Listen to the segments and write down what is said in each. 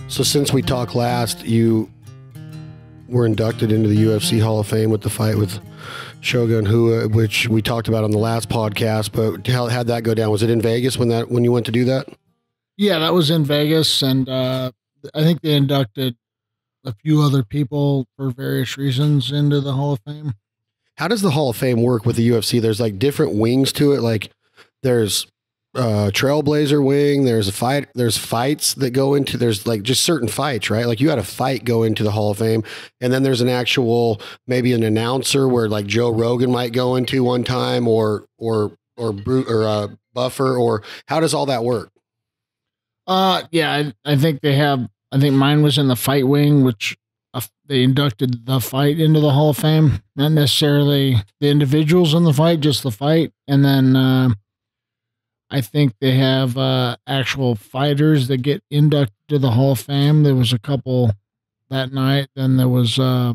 So since we talked last, you were inducted into the UFC Hall of Fame with the fight with Shogun Rua, which we talked about on the last podcast. But how'd that go down? Was it in Vegas when you went to do that? Yeah, that was in Vegas, and I think they inducted a few other people for various reasons into the Hall of Fame. How does the Hall of Fame work with the UFC? There's like different wings to it. Like there's Trailblazer wing. There's fights that go into, there's like just certain fights, right? Like you had a fight go into the Hall of Fame, and then there's an actual, maybe an announcer where like Joe Rogan might go into one time or Buffer, or how does all that work? Yeah, I think I think mine was in the fight wing, which they inducted the fight into the Hall of Fame, not necessarily the individuals in the fight, just the fight. And then I think they have actual fighters that get inducted to the Hall of Fame. There was a couple that night. Then there was, I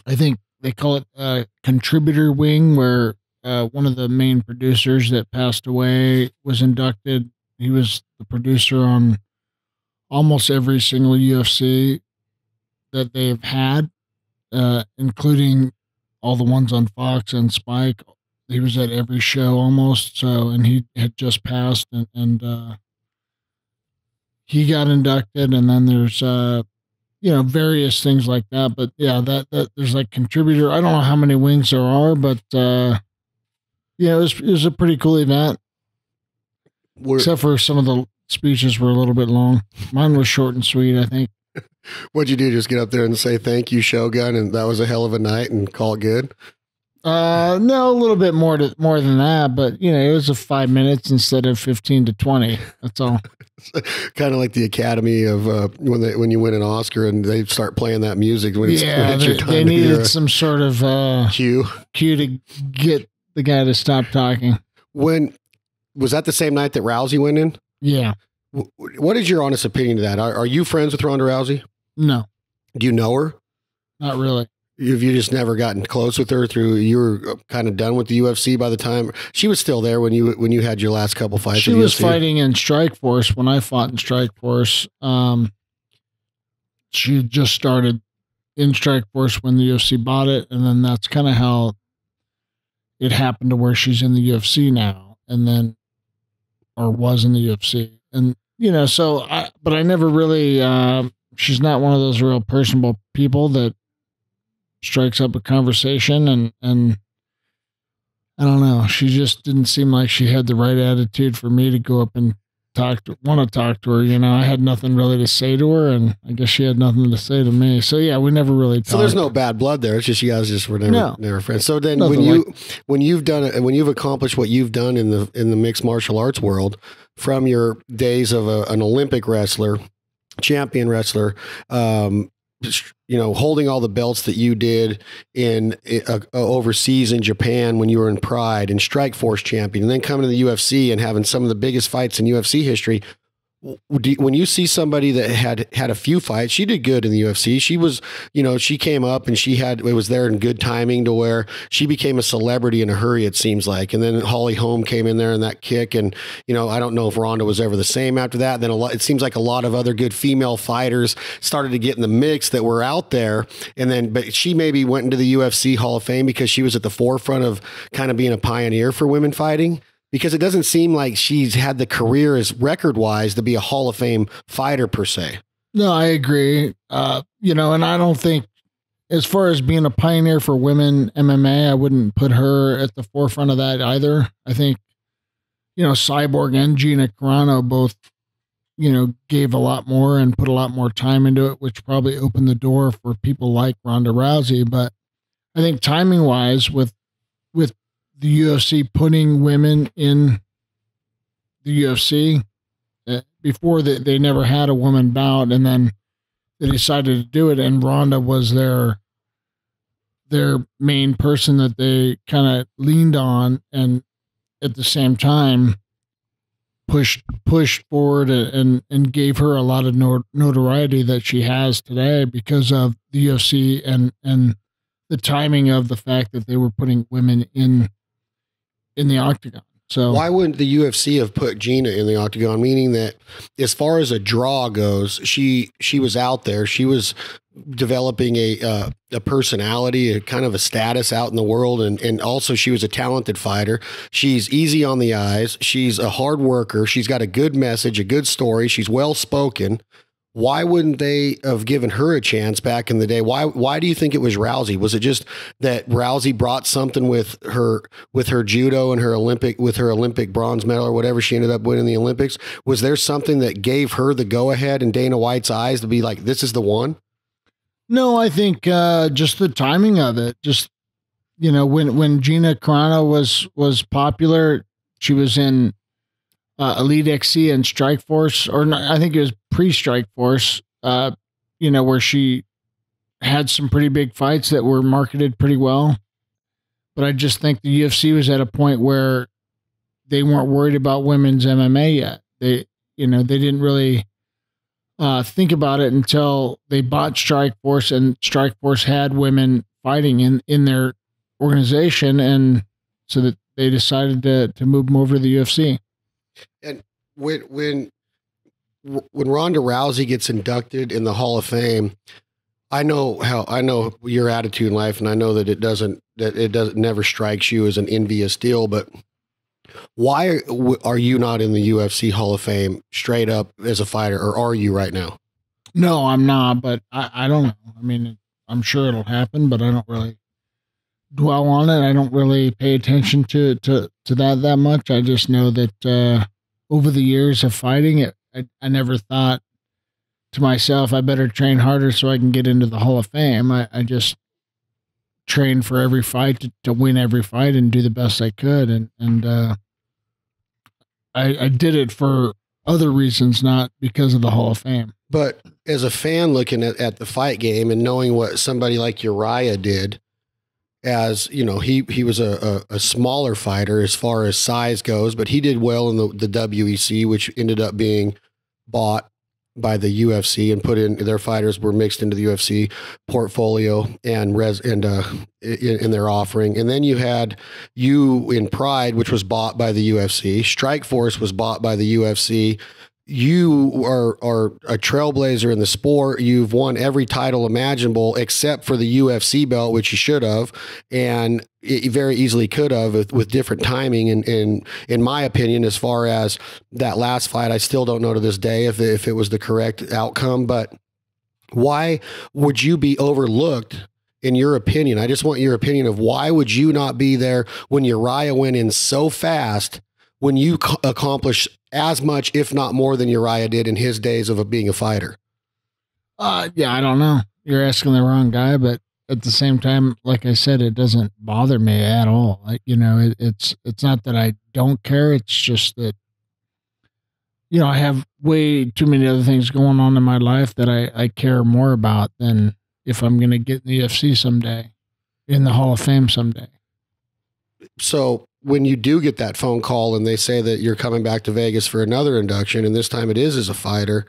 think they call it a contributor wing, where one of the main producers that passed away was inducted. He was the producer on almost every single UFC that they've had, including all the ones on Fox and Spike. He was at every show almost. So, and he had just passed, and he got inducted. And then there's, various things like that. But yeah, that there's like contributor. I don't know how many wings there are, but it was a pretty cool event. Except for some of the speeches were a little bit long. Mine was short and sweet, I think. What'd you do? Just get up there and say, thank you, Shogun, and that was a hell of a night, and call it good? No, a little bit more than that, but it was 5 minutes instead of 15 to 20. That's all. Kind of like the Academy of when you win an Oscar and they start playing that music when it's your time. They needed some sort of cue to get the guy to stop talking. Was that the same night that Rousey went in? Yeah. What is your honest opinion of that? Are you friends with Ronda Rousey? No. Do you know her? Not really. Have you just never gotten close with her you were kind of done with the UFC by the time she was still there when you had your last couple fights? She was fighting in Strikeforce when I fought in Strikeforce. She just started in Strikeforce when the UFC bought it. And then that's kind of how it happened to where she's in the UFC now, and then, or was in the UFC. And, but I never really, she's not one of those real personable people that strikes up a conversation, and I don't know. She just didn't seem like she had the right attitude for me to go up and want to talk to her. I had nothing really to say to her, and I guess she had nothing to say to me. So yeah, we never really talked. So there's no bad blood there. It's just you guys just were never friends. So then when you've accomplished what you've done in the mixed martial arts world, from your days of an Olympic wrestler, champion wrestler, holding all the belts that you did in overseas in Japan when you were in Pride, and Strikeforce champion, and then coming to the UFC and having some of the biggest fights in UFC history. When you see somebody that had a few fights, she did good in the UFC. She was, she came up and it was there in good timing to where she became a celebrity in a hurry, it seems like. And then Holly Holm came in there in that kick. And, I don't know if Ronda was ever the same after that. Then it seems like a lot of other good female fighters started to get in the mix that were out there. But she maybe went into the UFC Hall of Fame because she was at the forefront of kind of being a pioneer for women fighting. Because it doesn't seem like she's had the career as record-wise to be a Hall of Fame fighter per se. No, I agree. And I don't think, as far as being a pioneer for women MMA, I wouldn't put her at the forefront of that either. I think, Cyborg and Gina Carano both, gave a lot more and put a lot more time into it, which probably opened the door for people like Ronda Rousey. But I think timing-wise, with the UFC putting women in the UFC before they never had a woman bout, and then they decided to do it, and Ronda was their main person that they kind of leaned on, and at the same time pushed forward and gave her a lot of notoriety that she has today because of the UFC and the timing of the fact that they were putting women in the octagon. So why wouldn't the UFC have put Gina in the octagon? Meaning that as far as a draw goes, she was out there. She was developing a personality, a kind of a status out in the world. And also she was a talented fighter. She's easy on the eyes. She's a hard worker. She's got a good message, a good story. She's well spoken. Why wouldn't they have given her a chance back in the day? Why do you think it was Rousey? Was it just that Rousey brought something with her judo and her Olympic bronze medal or whatever she ended up winning the Olympics? Was there something that gave her the go ahead in Dana White's eyes to be like, this is the one? No, I think just the timing of it. Just, you know, when Gina Carano was popular, she was in Elite XC and Strike Force, or not, I think it was pre-Strike Force, you know, where she had some pretty big fights that were marketed pretty well. But I just think the UFC was at a point where they weren't worried about women's MMA yet. They didn't really think about it until they bought Strike Force, and Strike Force had women fighting in their organization, and so that they decided to move them over to the UFC. And when Ronda Rousey gets inducted in the Hall of Fame, I know your attitude in life, and I know that it never strikes you as an envious deal, but why are you not in the UFC Hall of Fame straight up as a fighter, or are you right now? No, I'm not, but I don't know. I mean, I'm sure it'll happen, but I don't really dwell on it. I don't really pay attention to that much. I just know that over the years of fighting, I never thought to myself, I better train harder so I can get into the Hall of Fame. I just trained for every fight to win every fight and do the best I could. And I did it for other reasons, not because of the Hall of Fame. But as a fan looking at the fight game and knowing what somebody like Uriah did, as you know, he was a smaller fighter as far as size goes, but he did well in the WEC, which ended up being bought by the UFC and put in, their fighters were mixed into the UFC portfolio and in their offering. And then you had you in Pride, which was bought by the UFC. Strike Force was bought by the UFC. You are a trailblazer in the sport. You've won every title imaginable except for the UFC belt, which you should have, and it very easily could have with different timing. And in my opinion, as far as that last fight, I still don't know to this day if it was the correct outcome. But why would you be overlooked? In your opinion, I just want your opinion of why would you not be there when Uriah went in so fast when you accomplished as much, if not more, than Uriah did in his days of being a fighter? Yeah, I don't know. You're asking the wrong guy, but at the same time, like I said, it doesn't bother me at all. It's not that I don't care. It's just that, I have way too many other things going on in my life that I care more about than if I'm going to get in the UFC someday, in the Hall of Fame someday. So when you do get that phone call and they say that you're coming back to Vegas for another induction, and this time it is as a fighter,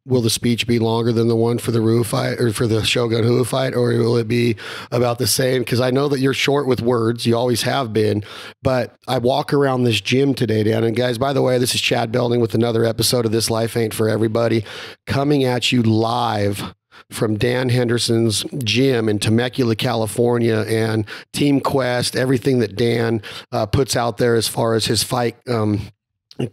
will the speech be longer than the one for the Rue fight or for the Shogun Rue fight, or will it be about the same? Because I know that you're short with words. You always have been. But I walk around this gym today, Dan. And guys, by the way, this is Chad Belding with another episode of This Life Ain't For Everybody, coming at you live from Dan Henderson's gym in Temecula, California, and Team Quest, everything that Dan puts out there as far as his fight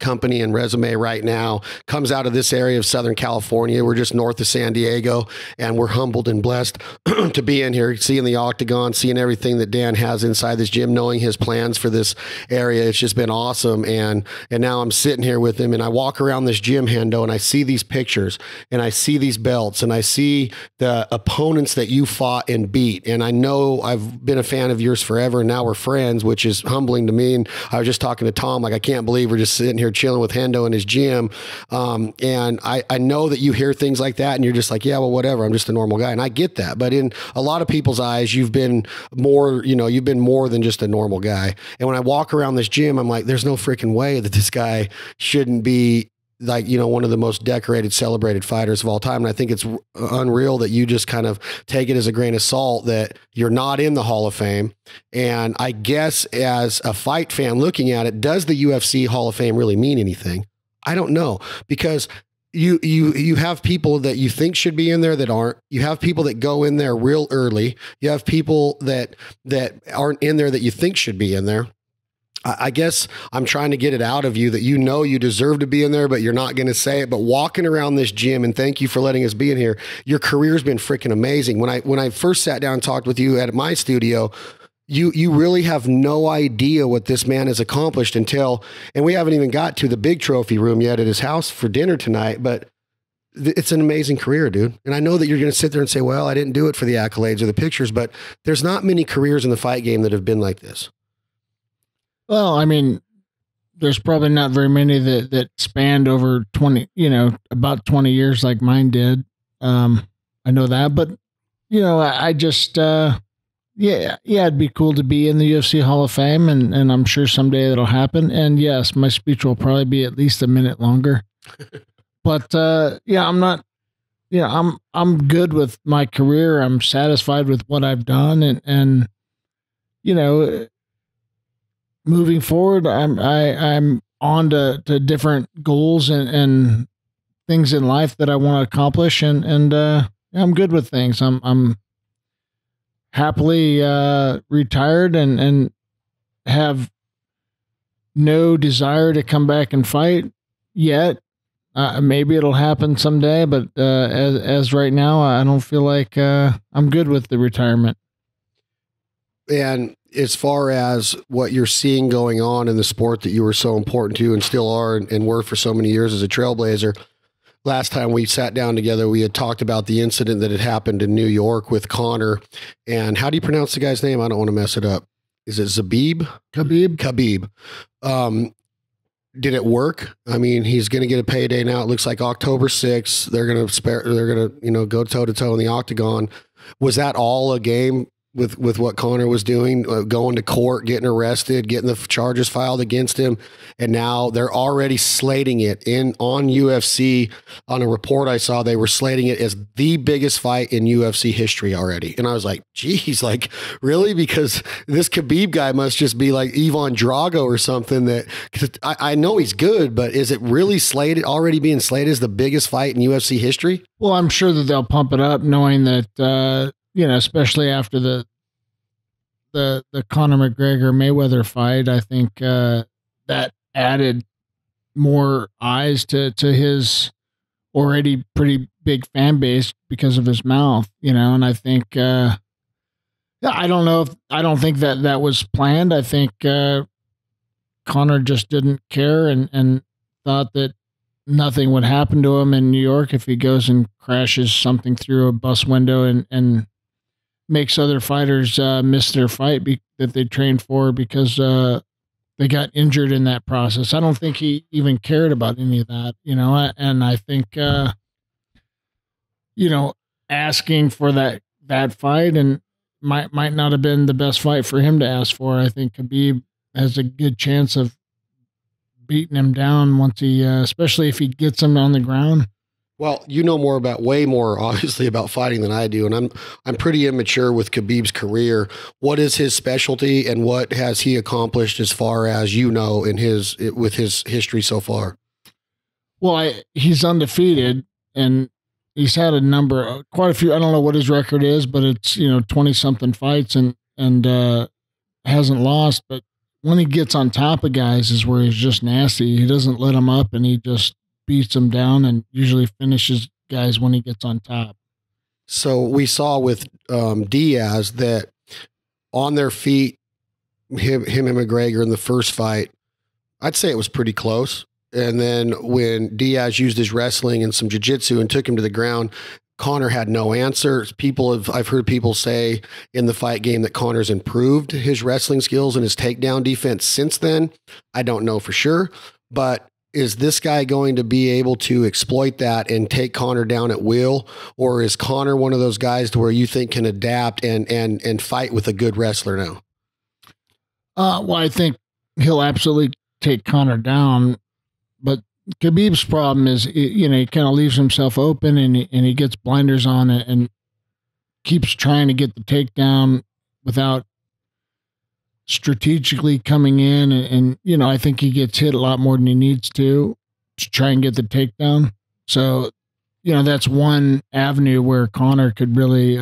company and resume right now comes out of this area of Southern California. We're just north of San Diego, and we're humbled and blessed to be in here, seeing the octagon, seeing everything that Dan has inside this gym, knowing his plans for this area. It's just been awesome. And now I'm sitting here with him, and I walk around this gym, Hendo, and I see these pictures, and I see these belts, and I see the opponents that you fought and beat. And I know I've been a fan of yours forever, and now we're friends, which is humbling to me. And I was just talking to Tom, like, I can't believe we're just sitting here chilling with Hendo in his gym. And I know that you hear things like that and you're just like, yeah, well, whatever. I'm just a normal guy. And I get that. But in a lot of people's eyes, you've been more, you've been more than just a normal guy. And when I walk around this gym, I'm like, there's no freaking way that this guy shouldn't be like, you know, one of the most decorated, celebrated fighters of all time. And I think it's unreal that you just kind of take it as a grain of salt that you're not in the Hall of Fame. And I guess as a fight fan looking at it, does the UFC Hall of Fame really mean anything? I don't know, because you have people that you think should be in there that aren't. You have people that go in there real early. You have people that aren't in there that you think should be in there. I guess I'm trying to get it out of you that you know you deserve to be in there, but you're not going to say it. But walking around this gym, and thank you for letting us be in here, your career's been freaking amazing. When I first sat down and talked with you at my studio, you really have no idea what this man has accomplished until, and we haven't even got to the big trophy room yet at his house for dinner tonight, but it's an amazing career, dude. And I know that you're going to sit there and say, well, I didn't do it for the accolades or the pictures, but there's not many careers in the fight game that have been like this. Well, I mean, there's probably not very many that spanned over 20, about 20 years like mine did. I know that, but I just, it'd be cool to be in the UFC Hall of Fame, and I'm sure someday that'll happen. And yes, my speech will probably be at least a minute longer, but, I'm not, I'm good with my career. I'm satisfied with what I've done, and moving forward, I'm on to different goals and things in life that I want to accomplish, and I'm good with things. I'm happily retired and have no desire to come back and fight yet. Maybe it'll happen someday, but as right now, I don't feel like I'm good with the retirement. And as far as what you're seeing going on in the sport that you were so important to and still are and were for so many years as a trailblazer, last time we sat down together, we had talked about the incident that had happened in New York with Conor. And how do you pronounce the guy's name? I don't want to mess it up. Is it Zabib? Khabib. Did it work? I mean, he's going to get a payday now. It looks like October 6th. They're going to go toe to toe in the octagon. Was that all a game with what Conor was doing, going to court, getting arrested, getting the charges filed against him, and now they're already slating it on UFC. On a report I saw, they were slating it as the biggest fight in UFC history already. And I was like, geez, like, really? Because this Khabib guy must just be like Ivan Drago or something. That, cause I know he's good, but is it really already being slated as the biggest fight in UFC history? Well, I'm sure that they'll pump it up, knowing that especially after the Conor McGregor Mayweather fight. I think that added more eyes to his already pretty big fan base because of his mouth, and I think I don't think that was planned. I think Conor just didn't care and thought that nothing would happen to him in New York if he goes and crashes something through a bus window and makes other fighters miss their fight that they trained for because they got injured in that process. I don't think he even cared about any of that, and I think, asking for that fight and might not have been the best fight for him to ask for. I think Khabib has a good chance of beating him down once he, especially if he gets him on the ground. Well, you know way more obviously about fighting than I do. And I'm pretty immature with Khabib's career. What is his specialty and what has he accomplished as far as with his history so far? Well, he's undefeated and he's had quite a few. I don't know what his record is, but it's, 20 something fights and hasn't lost. But when he gets on top of guys is where he's just nasty. He doesn't let them up and he just beats them down and usually finishes guys when he gets on top. So we saw with Diaz that on their feet, him and McGregor in the first fight, I'd say it was pretty close. And then when Diaz used his wrestling and some jiu-jitsu and took him to the ground, Conor had no answer. I've heard people say in the fight game that Conor's improved his wrestling skills and his takedown defense since then. I don't know for sure, but is this guy going to be able to exploit that and take Conor down at will? Or is Conor one of those guys to where you think can adapt and fight with a good wrestler now? Well, I think he'll absolutely take Conor down, but Khabib's problem is, you know, he kind of leaves himself open and he gets blinders on it and keeps trying to get the takedown without strategically coming in. And, you know, I think he gets hit a lot more than he needs to try and get the takedown. So, you know, that's one avenue where Conor could really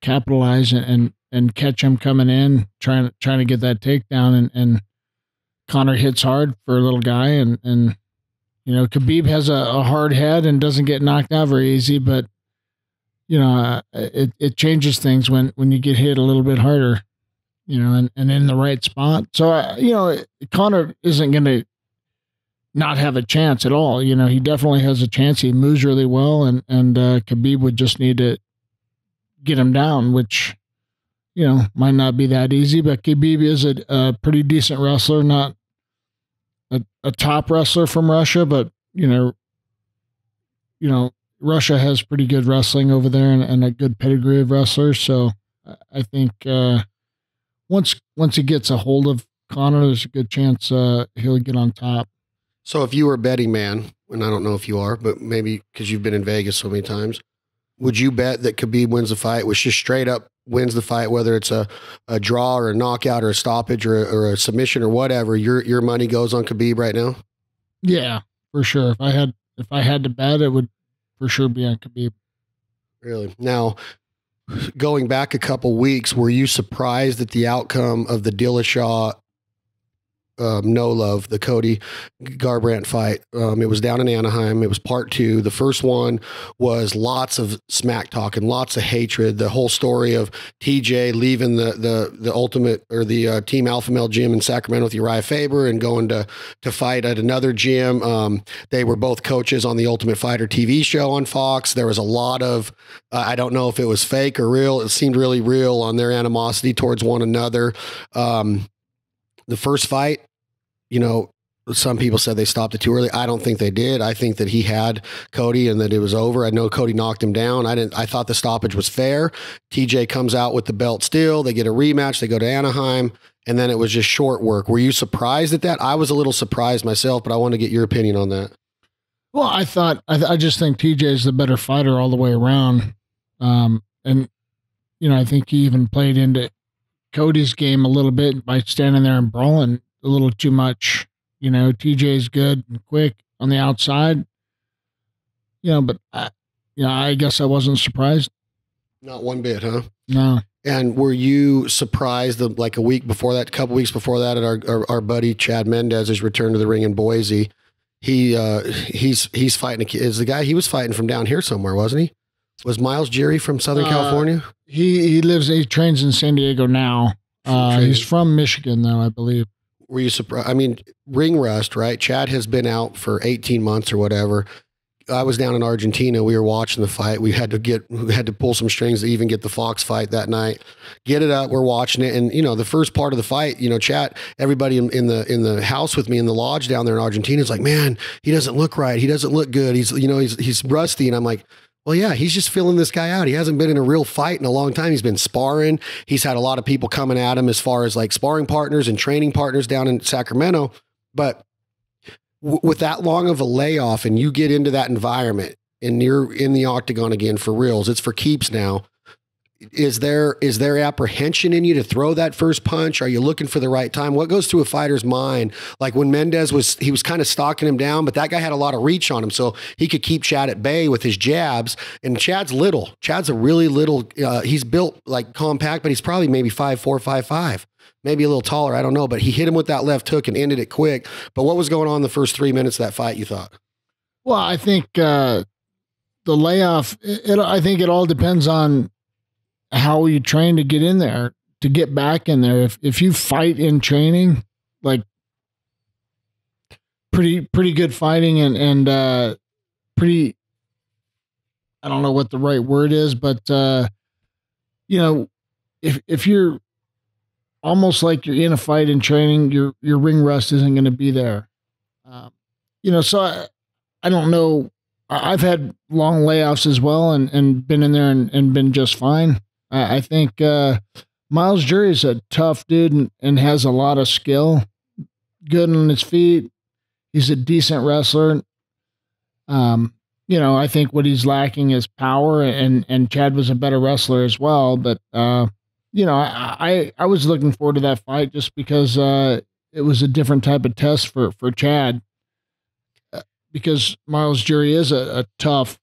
capitalize and catch him coming in, trying to get that takedown. And Conor hits hard for a little guy. And you know, Khabib has a hard head and doesn't get knocked out very easy, but, you know, it changes things when you get hit a little bit harder, you know, and in the right spot. So, you know, Conor isn't going to not have a chance at all. You know, he definitely has a chance. He moves really well, and Khabib would just need to get him down, which, you know, might not be that easy, but Khabib is a pretty decent wrestler, not a top wrestler from Russia, but, you know, Russia has pretty good wrestling over there and a good pedigree of wrestlers. So I think once he gets a hold of Conor, there's a good chance he'll get on top. So if you were a betting man, and I don't know if you are, but maybe because you've been in Vegas so many times, would you bet that Khabib wins the fight, which just straight up wins the fight, whether it's a draw or a knockout or a stoppage or a submission or whatever? Your money goes on Khabib right now? Yeah, for sure. If I had to bet, it would for sure be on Khabib. Really? Now, going back a couple weeks, were you surprised at the outcome of the Dillashaw no love, the Cody Garbrandt fight? It was down in Anaheim. It was part 2. The first one was lots of smack talk and lots of hatred. The whole story of TJ leaving the ultimate or the Team Alpha Male gym in Sacramento with Uriah Faber and going to fight at another gym. They were both coaches on the Ultimate Fighter TV show on Fox. There was a lot of, I don't know if it was fake or real. It seemed really real on their animosity towards one another. The first fight, you know, some people said they stopped it too early. I don't think they did. I think that he had Cody and that it was over. I know Cody knocked him down. I thought the stoppage was fair. TJ comes out with the belt still. They get a rematch. They go to Anaheim, and then it was just short work. Were you surprised at that? I was a little surprised myself, but I want to get your opinion on that. Well, I just think TJ is the better fighter all the way around. And, you know, I think he even played into Cody's game a little bit by standing there and brawling a little too much. You know, TJ's good and quick on the outside, you know, but I guess I wasn't surprised. Not one bit, huh? No. And were you surprised that like a couple weeks before that, at our buddy Chad Mendez's return to the ring in Boise, he's fighting is the guy he was fighting from down here somewhere, wasn't he? Was Miles Jerry from Southern California? He trains in San Diego now. He's from Michigan though, I believe. Were you surprised? I mean, ring rust, right? Chad has been out for 18 months or whatever. I was down in Argentina. We were watching the fight. We had to pull some strings to even get the Fox fight that night. Get it up. We're watching it. And, you know, the first part of the fight, you know, Chad, everybody in the house with me in the lodge down there in Argentina is like, man, he doesn't look right. He doesn't look good. He's rusty. And I'm like, well, yeah, he's just filling this guy out. He hasn't been in a real fight in a long time. He's been sparring. He's had a lot of people coming at him as far as like sparring partners and training partners down in Sacramento. But with that long of a layoff and you get into that environment and you're in the octagon again for reals, it's for keeps now. Is there apprehension in you to throw that first punch? Are you looking for the right time? What goes through a fighter's mind? Like when Mendez was kind of stalking him down, but that guy had a lot of reach on him, so he could keep Chad at bay with his jabs. And Chad's little. Chad's a really little. He's built like compact, but he's probably maybe 5'4", 5'5", maybe a little taller. I don't know, but he hit him with that left hook and ended it quick. But what was going on the first 3 minutes of that fight, you thought? Well, I think the layoff. I think it all depends on how you train to get in there, to get back in there. If you fight in training, like pretty good fighting and pretty, I don't know what the right word is, but you know, if you're almost like you're in a fight in training, your ring rust isn't going to be there. You know, so I don't know. I've had long layoffs as well and been in there and been just fine. I think Miles Jury is a tough dude and has a lot of skill, good on his feet. He's a decent wrestler. I think what he's lacking is power, and Chad was a better wrestler as well. But I was looking forward to that fight just because it was a different type of test for Chad, because Miles Jury is a tough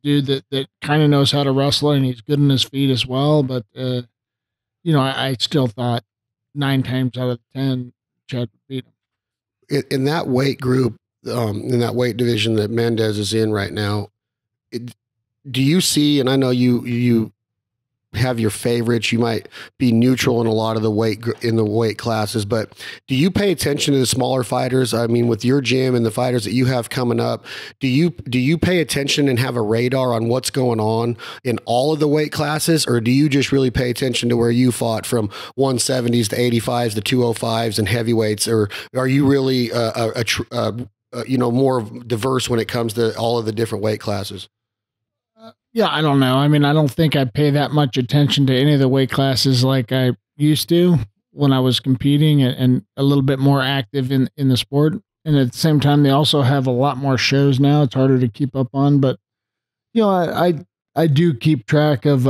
dude that kind of knows how to wrestle, and he's good on his feet as well. But I still thought 9 times out of 10 Chad would beat him. In that weight group, in that weight division that Mendez is in right now, do you see, and I know you have your favorites, you might be neutral in a lot of the weight classes, but do you pay attention to the smaller fighters? I mean, with your gym and the fighters that you have coming up, do you pay attention and have a radar on what's going on in all of the weight classes, or do you just really pay attention to where you fought from 170s to 85s to 205s and heavyweights, or are you really more diverse when it comes to all of the different weight classes? Yeah, I don't know. I mean, I don't think I pay that much attention to any of the weight classes like I used to when I was competing and a little bit more active in the sport. And at the same time, they also have a lot more shows now. It's harder to keep up on, but I do keep track of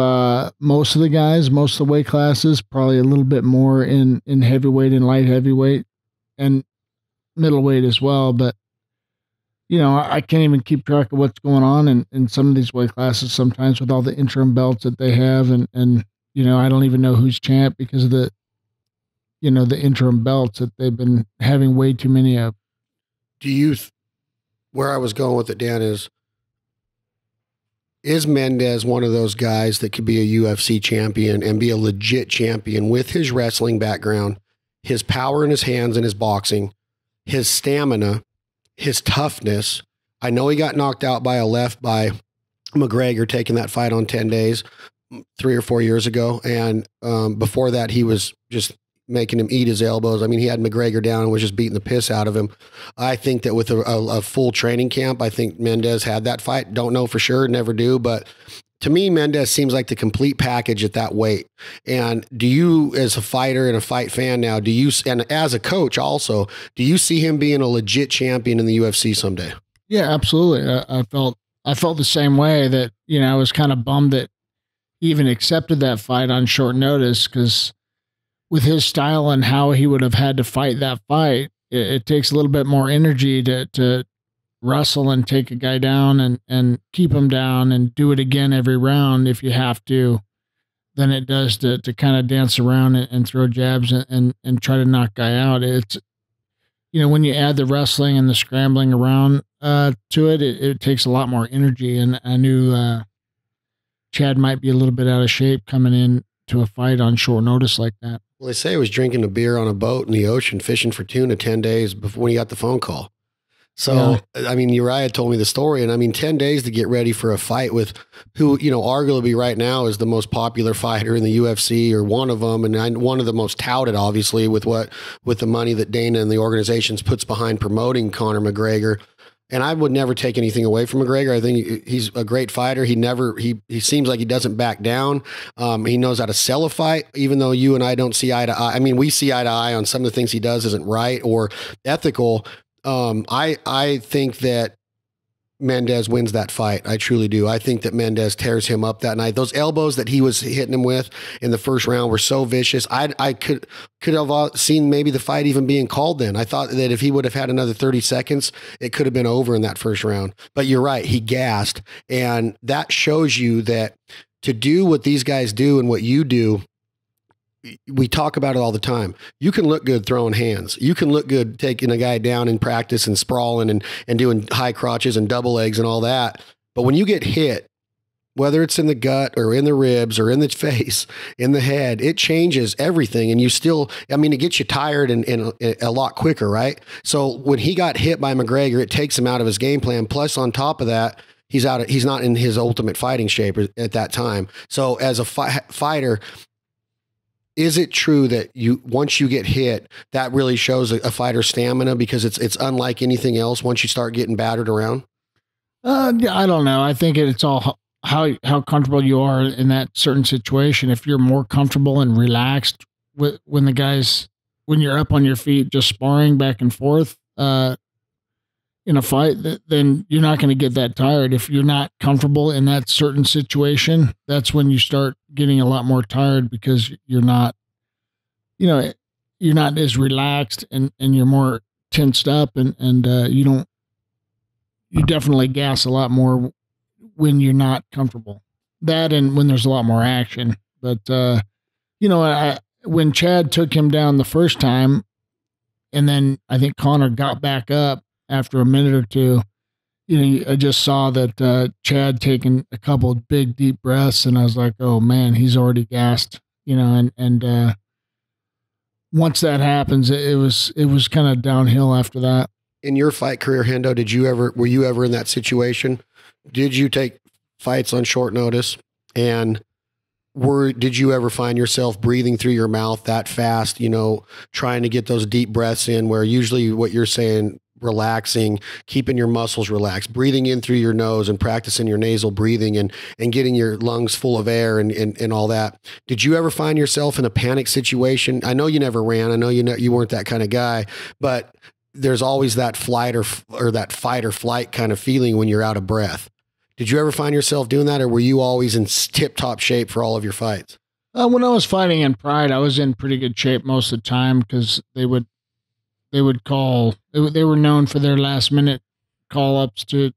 most of the guys, most of the weight classes, probably a little bit more in heavyweight and light heavyweight and middleweight as well. But I can't even keep track of what's going on in some of these weight classes sometimes with all the interim belts that they have. And I don't even know who's champ because of the interim belts that they've been having way too many of. Where I was going with it, Dan, is Mendez one of those guys that could be a UFC champion and be a legit champion with his wrestling background, his power in his hands and his boxing, his stamina, his toughness? I know he got knocked out by McGregor taking that fight on 10 days 3 or 4 years ago. And before that, he was just making him eat his elbows. I mean, he had McGregor down and was just beating the piss out of him. I think that with a full training camp, I think Mendez had that fight. Don't know for sure, never do. But to me, Mendez seems like the complete package at that weight. And do you, as a fighter and a fight fan now, and as a coach also, do you see him being a legit champion in the UFC someday? Yeah, absolutely. I felt the same way, that, I was kind of bummed that he even accepted that fight on short notice, because with his style and how he would have had to fight that fight, it takes a little bit more energy to wrestle and take a guy down and keep him down and do it again every round if you have to, than it does to kind of dance around and throw jabs and try to knock guy out. It's, when you add the wrestling and the scrambling around to it takes a lot more energy. And I knew Chad might be a little bit out of shape coming in to a fight on short notice like that. Well, they say he was drinking a beer on a boat in the ocean, fishing for tuna 10 days before when he got the phone call. So, yeah. I mean, Uriah told me the story, and I mean, 10 days to get ready for a fight with who, arguably right now is the most popular fighter in the UFC, or one of them, and one of the most touted, obviously, with the money that Dana and the organizations puts behind promoting Conor McGregor. And I would never take anything away from McGregor. I think he's a great fighter. He seems like he doesn't back down. He knows how to sell a fight, even though you and I don't see eye to eye. I mean, we see eye to eye on some of the things he does isn't right or ethical. I think that Mendez wins that fight. I truly do. I think that Mendez tears him up that night. Those elbows that he was hitting him with in the first round were so vicious. I could have seen maybe the fight even being called then. I thought that if he would have had another 30 seconds, it could have been over in that first round. But you're right. He gassed. And that shows you that to do what these guys do and what you do, we talk about it all the time. You can look good throwing hands. You can look good taking a guy down in practice and sprawling and doing high crotches and double legs and all that. But when you get hit, whether it's in the gut or in the ribs or in the face, in the head, it changes everything. And you still, it gets you tired and a lot quicker, right? So when he got hit by McGregor, it takes him out of his game plan. Plus, on top of that, he's not in his ultimate fighting shape at that time. So as a fighter, is it true that once you get hit, that really shows a fighter's stamina, because it's unlike anything else once you start getting battered around? Yeah, I don't know. I think it's all how comfortable you are in that certain situation. If you're more comfortable and relaxed when you're up on your feet just sparring back and forth, in a fight, then you're not going to get that tired. If you're not comfortable in that certain situation, that's when you start getting a lot more tired because you're not, you're not as relaxed and you're more tensed up and you definitely gas a lot more when you're not comfortable. That and when there's a lot more action. But, when Chad took him down the first time, and then I think Connor got back up after a minute or two, I just saw that Chad taking a couple of big, deep breaths, and I was like, oh, man, he's already gassed, and once that happens, it was kind of downhill after that. In your fight career, Hendo, were you ever in that situation? Did you take fights on short notice? And did you ever find yourself breathing through your mouth that fast, trying to get those deep breaths in, where usually what you're saying, relaxing, keeping your muscles relaxed, breathing in through your nose and practicing your nasal breathing and getting your lungs full of air and all that. Did you ever find yourself in a panic situation? I know you never ran. I know you weren't that kind of guy, but there's always that flight or that fight or flight kind of feeling when you're out of breath. Did you ever find yourself doing that, or were you always in tip-top shape for all of your fights? When I was fighting in Pride, I was in pretty good shape most of the time because they would call. They were known for their last-minute call-ups to.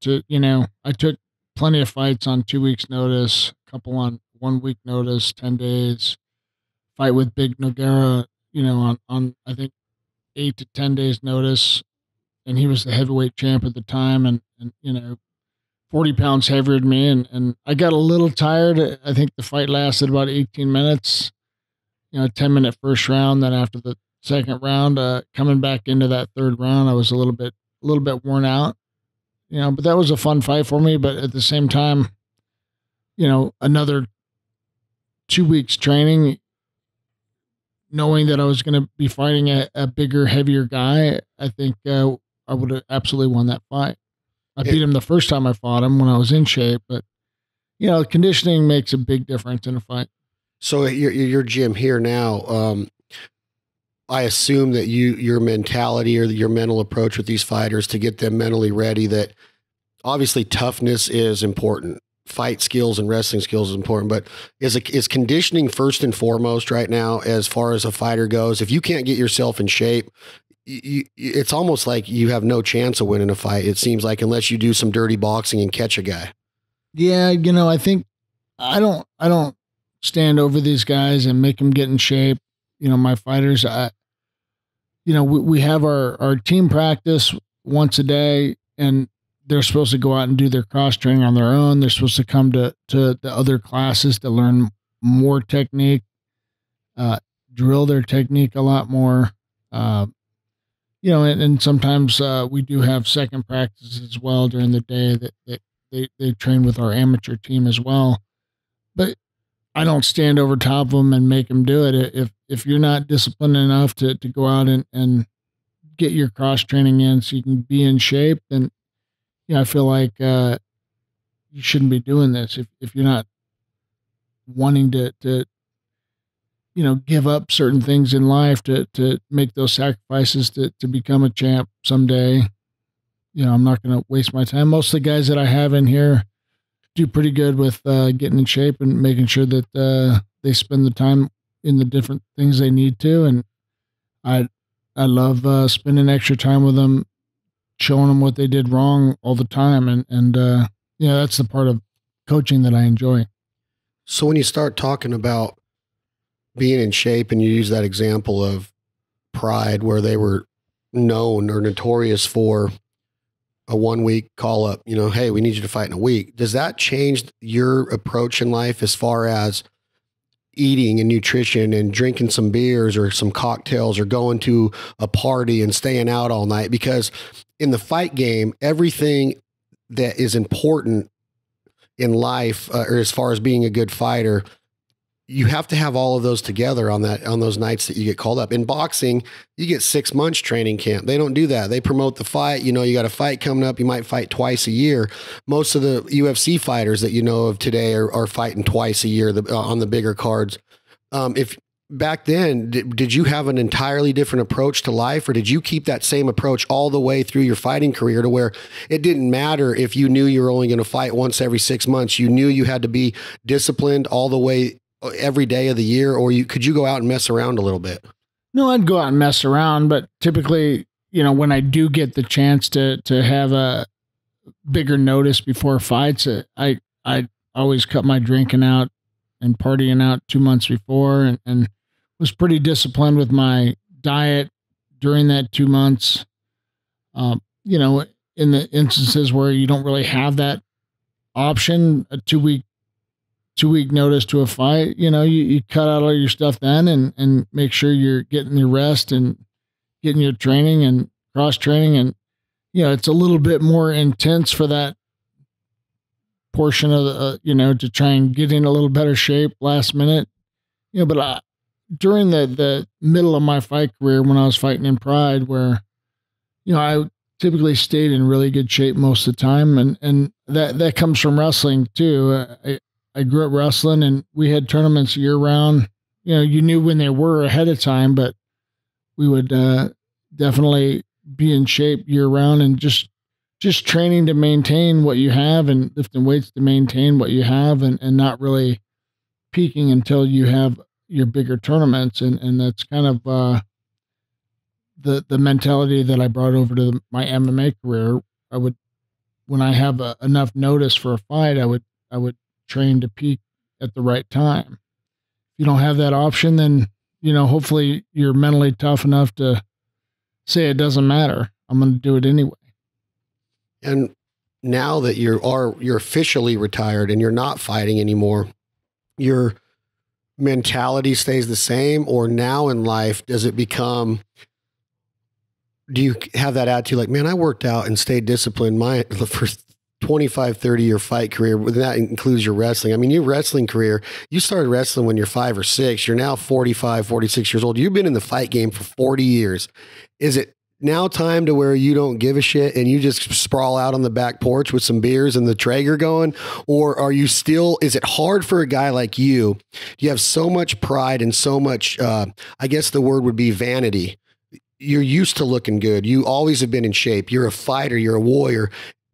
I took plenty of fights on 2 weeks' notice, a couple on 1 week notice, 10 days. Fight with Big Noguera, on I think 8 to 10 days notice, and he was the heavyweight champ at the time, and 40 pounds heavier than me, and I got a little tired. I think the fight lasted about 18 minutes, 10-minute first round. Then after the second round, coming back into that third round, I was a little bit worn out, but that was a fun fight for me. But at the same time, another 2 weeks training, knowing that I was going to be fighting a bigger, heavier guy, I think I would have absolutely won that fight. I beat him the first time I fought him when I was in shape, but conditioning makes a big difference in a fight. So at your gym here now, I assume that your mentality or your mental approach with these fighters to get them mentally ready, that obviously toughness is important. Fight skills and wrestling skills is important, but is conditioning first and foremost right now as far as a fighter goes? If you can't get yourself in shape, it's almost like you have no chance of winning a fight. It seems like, unless you do some dirty boxing and catch a guy. Yeah. I think I don't stand over these guys and make them get in shape. My fighters, we have our team practice once a day, and they're supposed to go out and do their cross training on their own. They're supposed to come to the other classes to learn more technique, drill their technique a lot more. And sometimes we do have second practices as well during the day that they train with our amateur team as well. But I don't stand over top of them and make them do it. If you're not disciplined enough to go out and get your cross training in so you can be in shape, then I feel like you shouldn't be doing this. If you're not wanting to give up certain things in life to make those sacrifices to become a champ someday, I'm not going to waste my time. Most of the guys that I have in here do pretty good with getting in shape and making sure that they spend the time in the different things they need to. And I love spending extra time with them, showing them what they did wrong all the time. And that's the part of coaching that I enjoy. So when you start talking about being in shape, and you use that example of Pride, where they were known or notorious for a 1 week call up, hey, we need you to fight in a week. Does that change your approach in life as far as eating and nutrition and drinking some beers or some cocktails or going to a party and staying out all night? Because in the fight game, everything that is important in life, or as far as being a good fighter, you have to have all of those together on those nights that you get called up. In boxing, you get 6 months training camp. They don't do that. They promote the fight. You got a fight coming up. You might fight twice a year. Most of the UFC fighters that you know of today are fighting twice a year on the bigger cards. If back then, did you have an entirely different approach to life, or did you keep that same approach all the way through your fighting career to where it didn't matter if you knew you were only going to fight once every 6 months, you knew you had to be disciplined all the way every day of the year, or could you go out and mess around a little bit? No, I'd go out and mess around, but typically, when I do get the chance to have a bigger notice before fights, I always cut my drinking out and partying out 2 months before, and was pretty disciplined with my diet during that 2 months. In the instances where you don't really have that option, a 2-week notice to a fight, you cut out all your stuff then and make sure you're getting your rest and getting your training and cross training. And, it's a little bit more intense for that portion of the, to try and get in a little better shape last minute, but during the middle of my fight career, when I was fighting in Pride, where, I typically stayed in really good shape most of the time. And that comes from wrestling too. I grew up wrestling, and we had tournaments year round. You knew when they were ahead of time, but we would definitely be in shape year round, and just training to maintain what you have and lifting weights to maintain what you have, and not really peaking until you have your bigger tournaments. And that's kind of the mentality that I brought over to my MMA career. When I have enough notice for a fight, I would train to peak at the right time. If you don't have that option, then, hopefully you're mentally tough enough to say it doesn't matter. I'm going to do it anyway. And now that you're officially retired and you're not fighting anymore, your mentality stays the same, or now in life, do you have that attitude like, man, I worked out and stayed disciplined for 25, 30-year fight career? That includes your wrestling. I mean, your wrestling career, you started wrestling when you're 5 or 6. You're now 45, 46 years old. You've been in the fight game for 40 years. Is it now time to where you don't give a shit and you just sprawl out on the back porch with some beers and the Traeger going? Or are you still, is it hard for a guy like you? You have so much pride and so much, I guess the word would be vanity. You're used to looking good. You always have been in shape. You're a fighter. You're a warrior.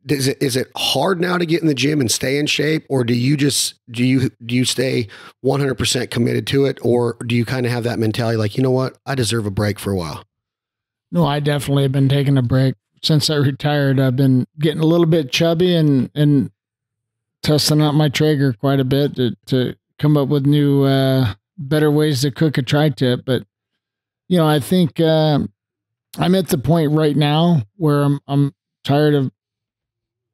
Is it hard now to get in the gym and stay in shape, or do you stay 100% committed to it, or do you kind of have that mentality like, you know what, I deserve a break for a while? No, I definitely have been taking a break since I retired. I've been getting a little bit chubby and testing out my Traeger quite a bit to come up with new, better ways to cook a tri-tip. But I think I'm at the point right now where I'm tired of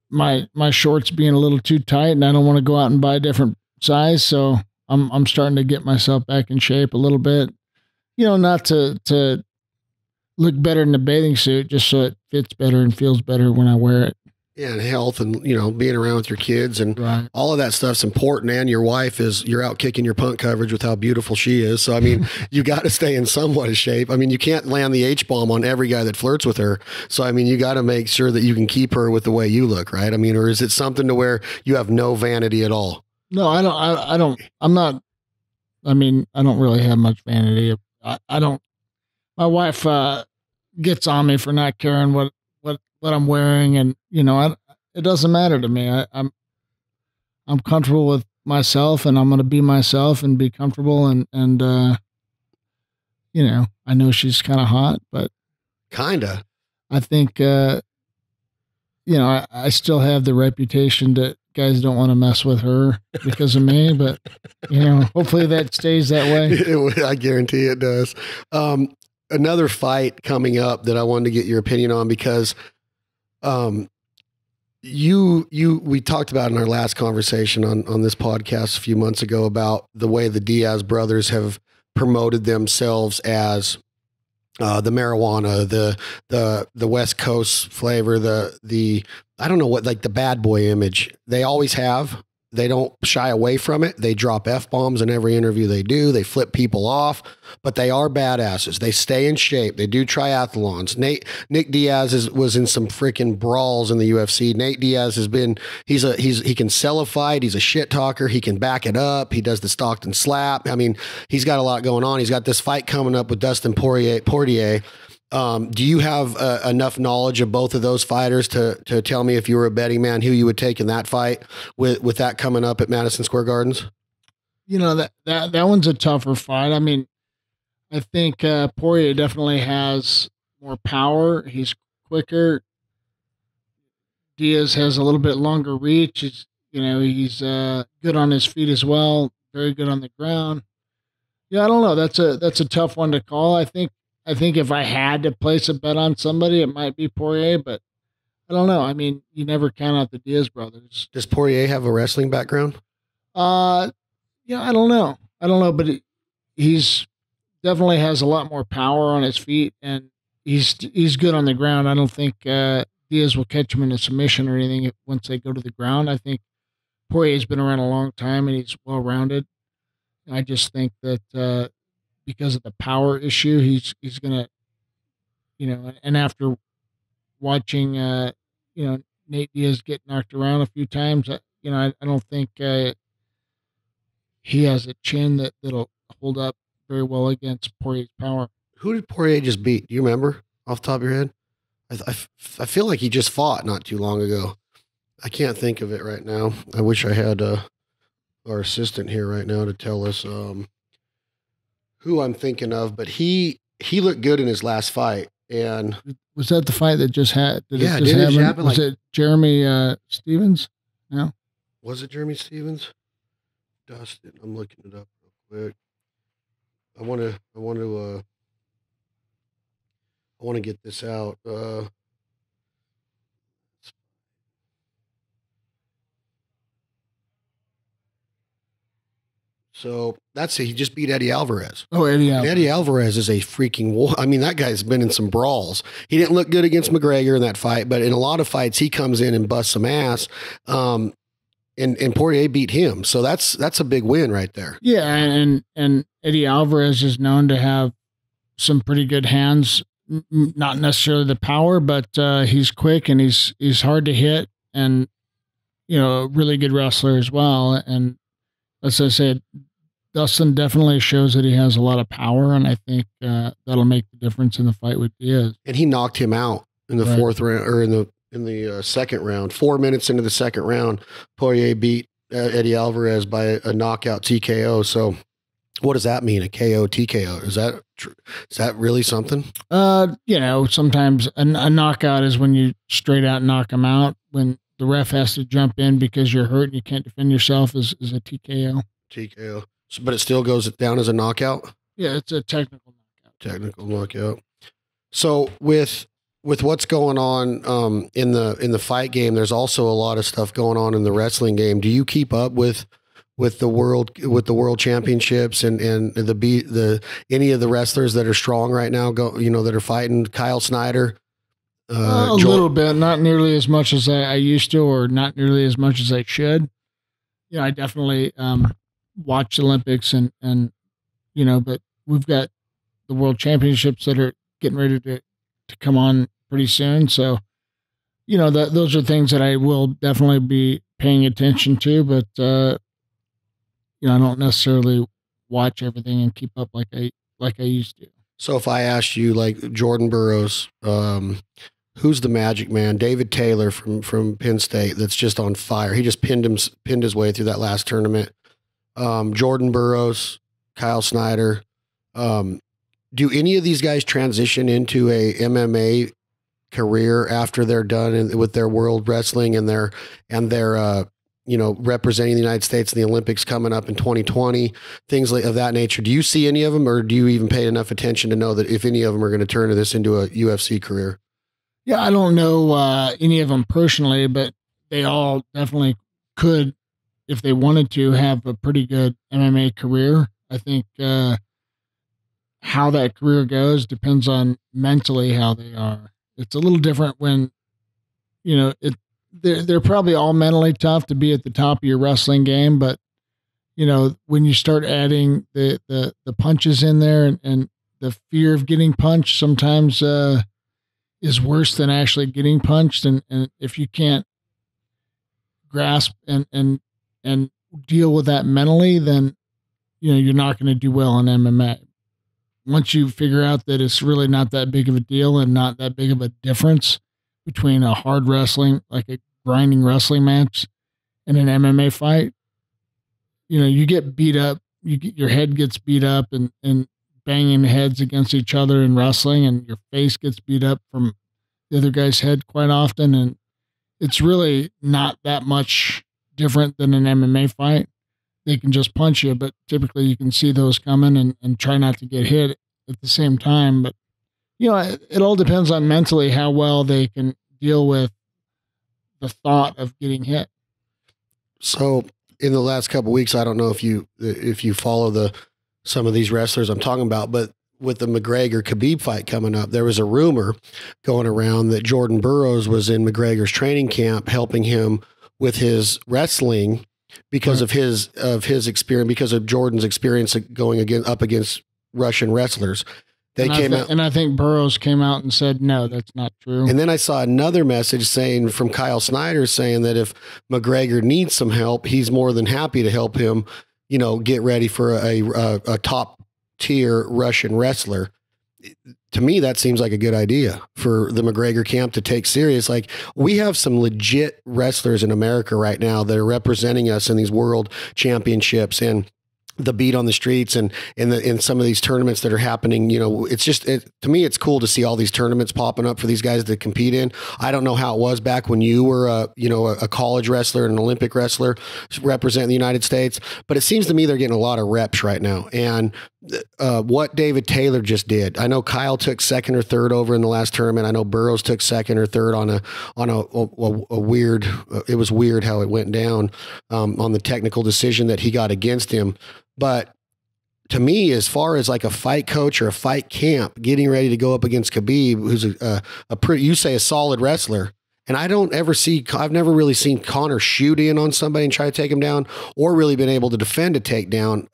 my shorts being a little too tight, and I don't want to go out and buy a different size. So I'm starting to get myself back in shape a little bit, not to look better in the bathing suit, just so it fits better and feels better when I wear it. Yeah, and health and, being around with your kids and right. All of that stuff's important. And your wife you're out kicking your punt coverage with how beautiful she is. So, I mean, you got to stay in somewhat of shape. I mean, you can't land the H-bomb on every guy that flirts with her. So, I mean, you got to make sure that you can keep her with the way you look, right? I mean, or is it something to where you have no vanity at all? No, I don't really have much vanity. My wife, gets on me for not caring what I'm wearing, and it doesn't matter to me. I'm comfortable with myself, and I'm going to be myself and be comfortable. And I know she's kind of hot, but kinda. I think I still have the reputation that guys don't want to mess with her because of me, but hopefully that stays that way. I guarantee it does. Another fight coming up that I wanted to get your opinion on, because we talked about in our last conversation on this podcast a few months ago about the way the Diaz brothers have promoted themselves as the marijuana, the West Coast flavor, the I don't know what, like the bad boy image they always have. They don't shy away from it. They drop F-bombs in every interview they do. They flip people off, but they are badasses. They stay in shape. They do triathlons. Nick Diaz was in some freaking brawls in the UFC. Nate Diaz has been, he can sell a fight. He's a shit talker. He can back it up. He does the Stockton slap. I mean, he's got a lot going on. He's got this fight coming up with Dustin Poirier. Do you have enough knowledge of both of those fighters to tell me, if you were a betting man, who you would take in that fight with that coming up at Madison Square Gardens? You know, that one's a tougher fight. I mean, I think Poirier definitely has more power. He's quicker. Diaz has a little bit longer reach. He's good on his feet as well. Very good on the ground. Yeah, I don't know. That's a tough one to call. I think if I had to place a bet on somebody, it might be Poirier, but I don't know. I mean, you never count out the Diaz brothers. Does Poirier have a wrestling background? Yeah, I don't know. But he's definitely has a lot more power on his feet, and he's good on the ground. I don't think Diaz will catch him in a submission or anything once they go to the ground. I think Poirier's been around a long time, and he's well-rounded. I just think that because of the power issue, he's gonna, and after watching, Nate Diaz get knocked around a few times, I don't think he has a chin that'll hold up very well against Poirier's power. Who did Poirier just beat? Do you remember off the top of your head? I feel like he just fought not too long ago. I can't think of it right now. I wish I had our assistant here right now to tell us who I'm thinking of, but he looked good in his last fight. And was that the fight that just had? Did it happen? Was it Jeremy Stevens? No. Was it Jeremy Stevens? Dustin, I'm looking it up real quick. I want to get this out. So that's it. He just beat Eddie Alvarez. Oh, Eddie Alvarez. Eddie Alvarez is a freaking war. I mean, that guy's been in some brawls. He didn't look good against McGregor in that fight, but in a lot of fights, he comes in and busts some ass. And Poirier beat him. So that's a big win right there. Yeah, and Eddie Alvarez is known to have some pretty good hands. Not necessarily the power, but he's quick and he's hard to hit, and a really good wrestler as well. And as I said, Dustin definitely shows that he has a lot of power, and I think that'll make the difference in the fight with Diaz. And he knocked him out in the fourth round, or in the second round. 4 minutes into the second round, Poirier beat Eddie Alvarez by a knockout TKO. So, what does that mean? A KO TKO? Is that really something? Sometimes a knockout is when you straight out knock him out. When the ref has to jump in because you're hurt and you can't defend yourself, is a TKO. TKO. So, but it still goes down as a knockout? Yeah, it's a technical knockout. Technical knockout. So with what's going on in the fight game, there's also a lot of stuff going on in the wrestling game. Do you keep up with the world championships and the any of the wrestlers that are strong right now that are fighting? Kyle Snyder? A little bit, not nearly as much as I used to, or not nearly as much as I should. I definitely watch the Olympics and but we've got the world championships that are getting ready to come on pretty soon. So, those are things that I will definitely be paying attention to, but I don't necessarily watch everything and keep up like I used to. So if I asked you, like Jordan Burroughs, who's the magic man? David Taylor from Penn State, that's just on fire. He just pinned his way through that last tournament. Jordan Burroughs, Kyle Snyder. Do any of these guys transition into a MMA career after they're done with their world wrestling and their representing the United States in the Olympics coming up in 2020, things of that nature? Do you see any of them, or do you even pay enough attention to know that if any of them are going to turn this into a UFC career? Yeah, I don't know any of them personally, but they all definitely could, if they wanted to, have a pretty good MMA career. I think how that career goes depends on mentally how they are. It's a little different when, they're probably all mentally tough to be at the top of your wrestling game, but when you start adding the punches in there and the fear of getting punched sometimes is worse than actually getting punched. And if you can't grasp and deal with that mentally, then you're not going to do well in MMA. Once you figure out that it's really not that big of a deal and not that big of a difference between a hard wrestling, like a grinding wrestling match, and an MMA fight, you get beat up, your head gets beat up and banging heads against each other in wrestling, and your face gets beat up from the other guy's head quite often. And it's really not that much different than an MMA fight. They can just punch you, but typically you can see those coming and try not to get hit at the same time. But, it all depends on mentally how well they can deal with the thought of getting hit. So in the last couple of weeks, I don't know if you follow some of these wrestlers I'm talking about, but with the McGregor-Khabib fight coming up, there was a rumor going around that Jordan Burroughs was in McGregor's training camp helping him with his wrestling because of his experience, because of Jordan's experience going up against Russian wrestlers. I think Burroughs came out and said, no, that's not true. And then I saw another message from Kyle Snyder saying that if McGregor needs some help, he's more than happy to help him, get ready for a top tier Russian wrestler. To me, that seems like a good idea for the McGregor camp to take serious. Like, we have some legit wrestlers in America right now that are representing us in these world championships and the beat on the streets and in some of these tournaments that are happening. It's just, to me, it's cool to see all these tournaments popping up for these guys to compete in. I don't know how it was back when you were a college wrestler and an Olympic wrestler representing the United States, but it seems to me they're getting a lot of reps right now. And what David Taylor just did, I know Kyle took second or third over in the last tournament. I know Burroughs took second or third on a weird, it was weird how it went down on the technical decision that he got against him. But to me, as far as like a fight coach or a fight camp getting ready to go up against Khabib, who's a solid wrestler, and I've never really seen Conor shoot in on somebody and try to take him down, or really been able to defend a takedown.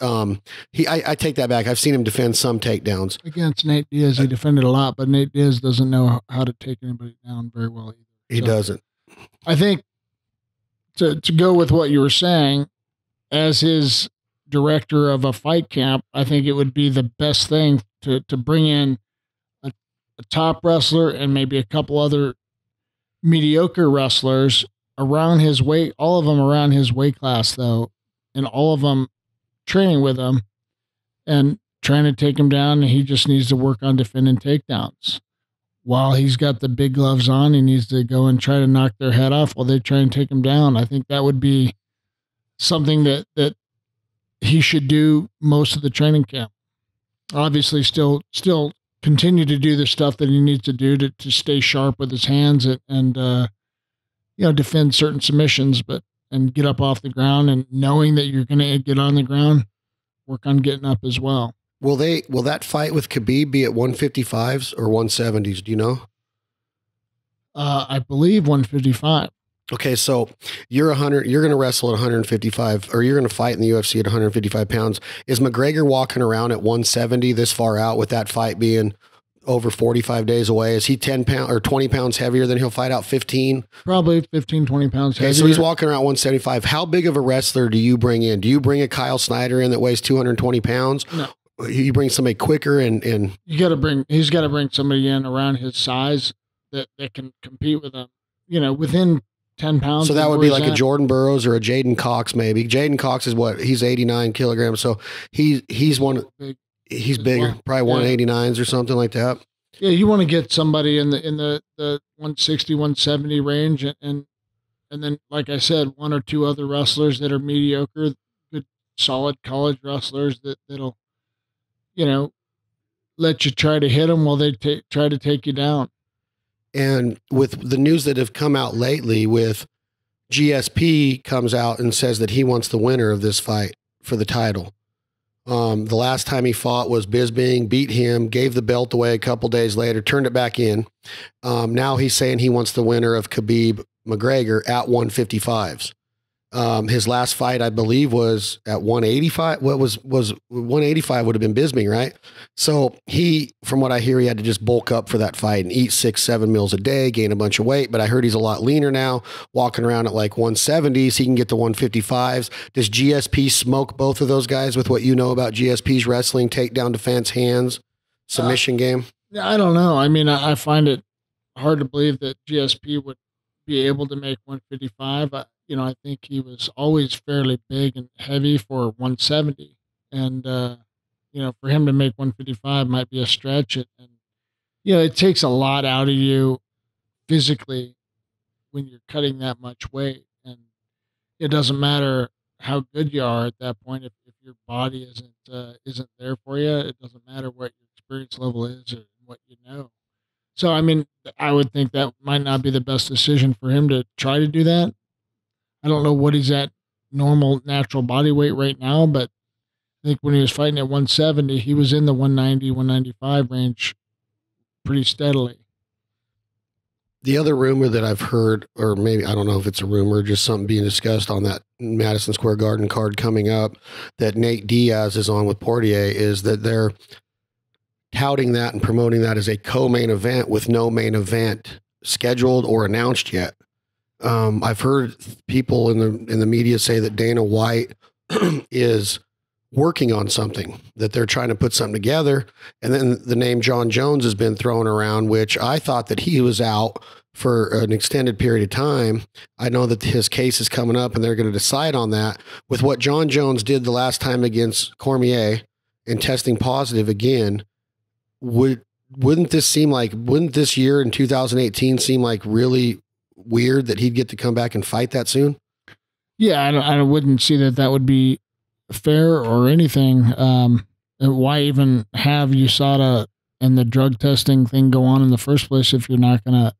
I take that back. I've seen him defend some takedowns against Nate Diaz. He defended a lot, but Nate Diaz doesn't know how to take anybody down very well either. He doesn't. I think to go with what you were saying, as his director of a fight camp, I think it would be the best thing to bring in a top wrestler and maybe a couple other mediocre wrestlers around his weight, all of them around his weight class though, and all of them training with him and trying to take him down. And he just needs to work on defending takedowns. While he's got the big gloves on, he needs to go and try to knock their head off while they try and take him down. I think that would be something that he should do most of the training camp. Obviously still continue to do the stuff that he needs to do to stay sharp with his hands and defend certain submissions, and get up off the ground, and knowing that you're going to get on the ground, work on getting up as well. Will that fight with Khabib be at 155s or 170s? Do you know? I believe 155. Okay, so you're going to wrestle at 155, or you're going to fight in the UFC at 155 pounds. Is McGregor walking around at 170 this far out, with that fight being over 45 days away? Is he 10 pounds or 20 pounds heavier than he'll fight out 15? Probably 15, 20 pounds heavier. Okay, so he's walking around 175. How big of a wrestler do you bring in? Do you bring a Kyle Snyder in that weighs 220 pounds? No. You bring somebody quicker and he's got to bring somebody in around his size that can compete with him, within 10 pounds. So that would be like a Jordan Burroughs or a Jaden Cox, maybe. Jaden Cox is what? He's 89 kilograms. So he's bigger, probably 189s or something like that. Yeah, you want to get somebody in the 160, 170 range, and then, like I said, one or two other wrestlers that are mediocre, good, solid college wrestlers that'll, let you try to hit them while they try to take you down. And with the news that have come out lately, with GSP comes out and says that he wants the winner of this fight for the title. The last time he fought was Bisping, beat him, gave the belt away a couple days later, turned it back in. Now he's saying he wants the winner of Khabib McGregor at 155s. His last fight, I believe, was at 185. What was 185 would have been Bisping, right? So he, from what I hear, he had to just bulk up for that fight and eat 6-7 meals a day, gain a bunch of weight. But I heard he's a lot leaner now, walking around at like 170s. He can get to 155s. Does GSP smoke both of those guys with what you know about GSP's wrestling, takedown defense, hands, submission game? I don't know. I mean, I find it hard to believe that GSP would be able to make 155. I think he was always fairly big and heavy for 170. And, for him to make 155 might be a stretch. And, it takes a lot out of you physically when you're cutting that much weight. And it doesn't matter how good you are at that point. If your body isn't there for you, it doesn't matter what your experience level is or what you know. So, I mean, I would think that might not be the best decision for him to try to do that. I don't know what he's at normal natural body weight right now, but I think when he was fighting at 170, he was in the 190, 195 range pretty steadily. The other rumor that I've heard, or maybe I don't know if it's a rumor, just something being discussed on that Madison Square Garden card coming up, that Nate Diaz is on with Poirier, is that they're touting that and promoting that as a co-main event with no main event scheduled or announced yet. I've heard people in the media say that Dana White is working on something, that they're trying to put something together. And then the name John Jones has been thrown around, which I thought that he was out for an extended period of time. I know that his case is coming up and they're going to decide on that. With what John Jones did the last time against Cormier and testing positive again, wouldn't this year in 2018 seem like really weird that he'd get to come back and fight that soon? Yeah, I wouldn't see that would be fair or anything. Why even have USADA and the drug testing thing go on in the first place if you're not going to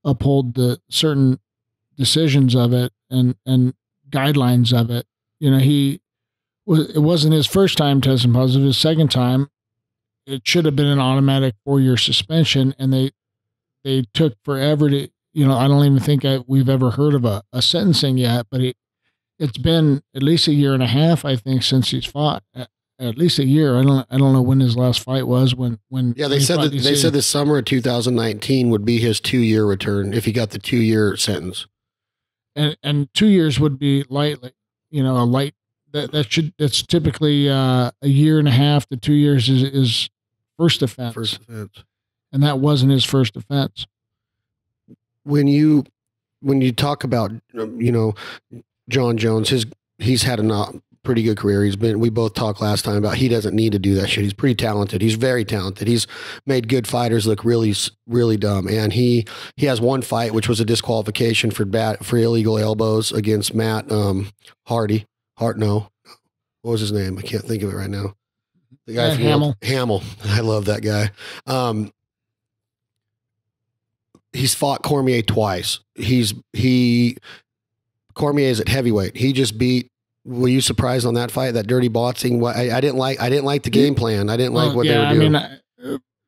uphold the certain decisions of it and guidelines of it? It wasn't his first time testing positive. His second time, it should have been an automatic 4-year suspension, and they took forever to. I don't even think we've ever heard of a sentencing yet, but it's been at least a year and a half, I think, since he's fought. At least a year. I don't know when his last fight was. When they said the summer of 2019 would be his 2-year return if he got the 2-year sentence. And 2 years would be lightly, a light that's typically a year and a half to 2 years is first offense. And that wasn't his first offense. When you talk about, John Jones, he's had a pretty good career. We both talked last time about he doesn't need to do that shit. He's pretty talented. He's very talented. He's made good fighters look really, really dumb. And he has one fight, which was a disqualification for illegal elbows against Matt Hardy. No. What was his name? I can't think of it right now. The guy from Hamill. I love that guy. He's fought Cormier twice. Cormier is at heavyweight. He just beat. Were you surprised on that fight? That dirty boxing. I didn't like the game plan. I didn't like what they were doing. I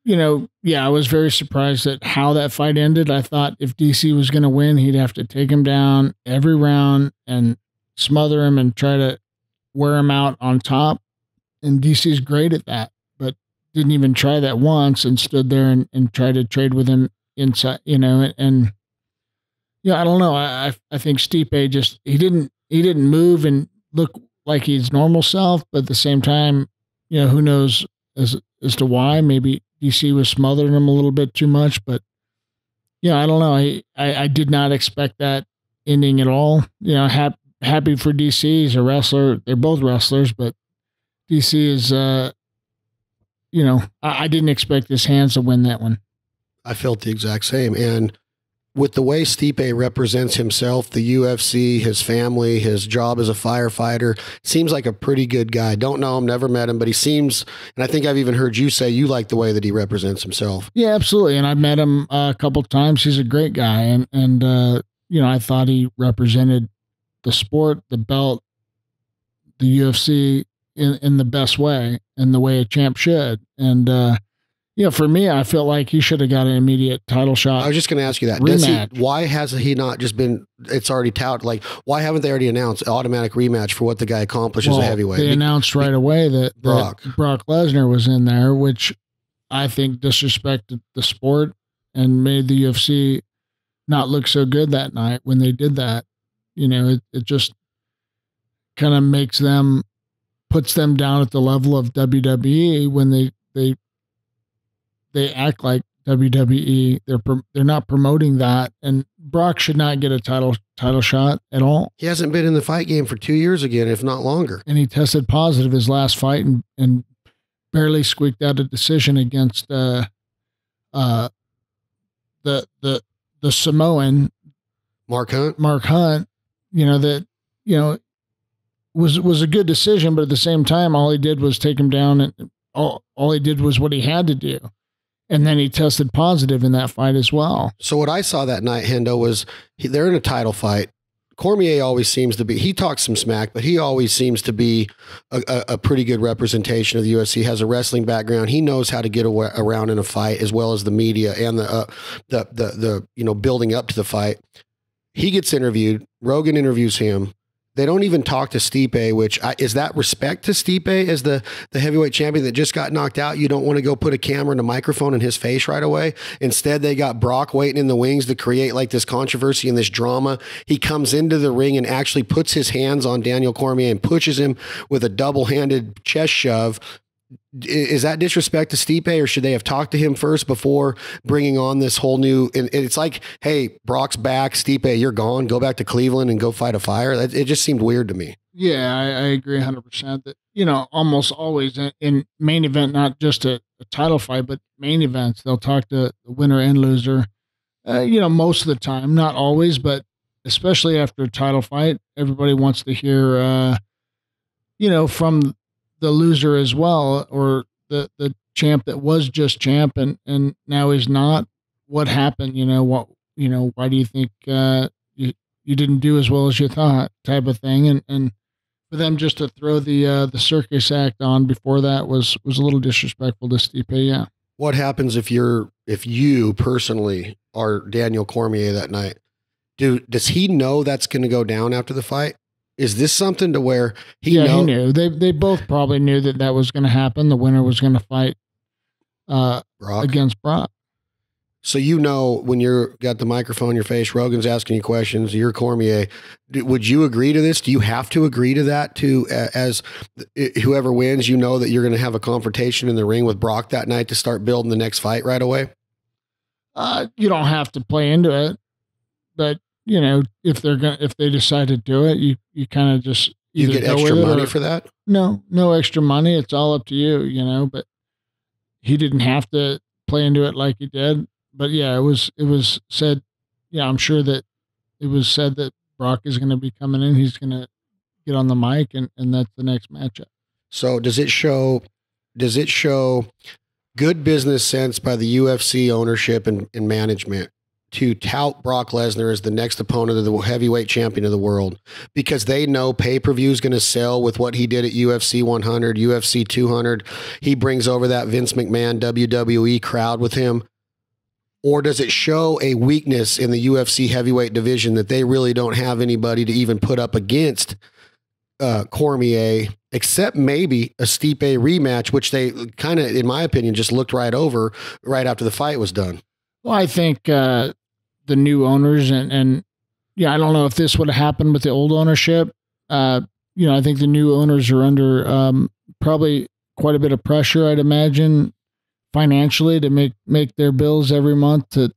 mean, I was very surprised at how that fight ended. I thought if DC was going to win, he'd have to take him down every round and smother him and try to wear him out on top. And DC's great at that, but didn't even try that once and stood there and tried to trade with him inside, I don't know. I think Stipe just, he didn't move and look like his normal self, but at the same time, who knows as to why. Maybe DC was smothering him a little bit too much, but I don't know. I did not expect that ending at all. Happy for DC. He's a wrestler. They're both wrestlers, but DC is, I didn't expect his hands to win that one. I felt the exact same. And with the way Stipe represents himself, the UFC, his family, his job as a firefighter, seems like a pretty good guy. Don't know him, never met him, but he seems, and I think I've even heard you say you like the way that he represents himself. Yeah, absolutely. And I've met him a couple of times. He's a great guy. And I thought he represented the sport, the belt, the UFC in the best way and the way a champ should. And, For me, I feel like he should have got an immediate title shot. I was just going to ask you that. Why has he not just been, it's already touted, like, why haven't they already announced automatic rematch for what the guy accomplished as a heavyweight? They announced right away that Brock Lesnar was in there, which I think disrespected the sport and made the UFC not look so good that night when they did that. It just kind of puts them down at the level of WWE when they act like WWE. They're not promoting that, and Brock should not get a title shot at all. He hasn't been in the fight game for 2 years again, if not longer. And he tested positive his last fight and barely squeaked out a decision against the Samoan Mark Hunt. Was a good decision, but at the same time, all he did was take him down, and all he did was what he had to do. And then he tested positive in that fight as well. So what I saw that night, Hendo, was they're in a title fight. Cormier always seems to be, he talks some smack, but he always seems to be a pretty good representation of the UFC, has a wrestling background. He knows how to get around in a fight, as well as the media and the building up to the fight. He gets interviewed. Rogan interviews him. They don't even talk to Stipe, which is that respect to Stipe as the heavyweight champion that just got knocked out? You don't want to go put a camera and a microphone in his face right away. Instead, they got Brock waiting in the wings to create like this controversy and this drama. He comes into the ring and actually puts his hands on Daniel Cormier and pushes him with a double-handed chest shove. Is that disrespect to Stipe, or should they have talked to him first before bringing on this whole new? And it's like, hey, Brock's back, Stipe, you're gone. Go back to Cleveland and go fight a fire. It just seemed weird to me. Yeah, I agree 100%. That almost always in main event, not just a title fight, but main events, they'll talk to the winner and loser. Most of the time, not always, but especially after a title fight, everybody wants to hear, from the loser as well, or the champ that was just champ and now he's not. What happened? Why do you think you didn't do as well as you thought, type of thing? And for them just to throw the circus act on before that was a little disrespectful to Stipe. Yeah. What happens if you personally are Daniel Cormier that night? Does he know that's going to go down after the fight? Is this something to where he knew? They both probably knew that was going to happen. The winner was going to fight against Brock. So when you're got the microphone in your face, Rogan's asking you questions, you're Cormier. Would you agree to this? Do you have to agree to that as whoever wins, that you're going to have a confrontation in the ring with Brock that night to start building the next fight right away? You don't have to play into it, but if they decide to do it, you kind of just you get extra money for that. No extra money. It's all up to you, but he didn't have to play into it like he did. But yeah, it was said. Yeah, I'm sure that it was said that Brock is going to be coming in. He's going to get on the mic, and that's the next matchup. So does it show good business sense by the UFC ownership and management to tout Brock Lesnar as the next opponent of the heavyweight champion of the world, because they know pay-per-view is going to sell with what he did at UFC 100, UFC 200. He brings over that Vince McMahon WWE crowd with him. Or does it show a weakness in the UFC heavyweight division that they really don't have anybody to even put up against Cormier, except maybe a Stipe rematch, which they kind of, in my opinion, just looked right over right after the fight was done? Well, I think the new owners and I don't know if this would have happened with the old ownership. I think the new owners are under probably quite a bit of pressure, I'd imagine, financially to make their bills every month to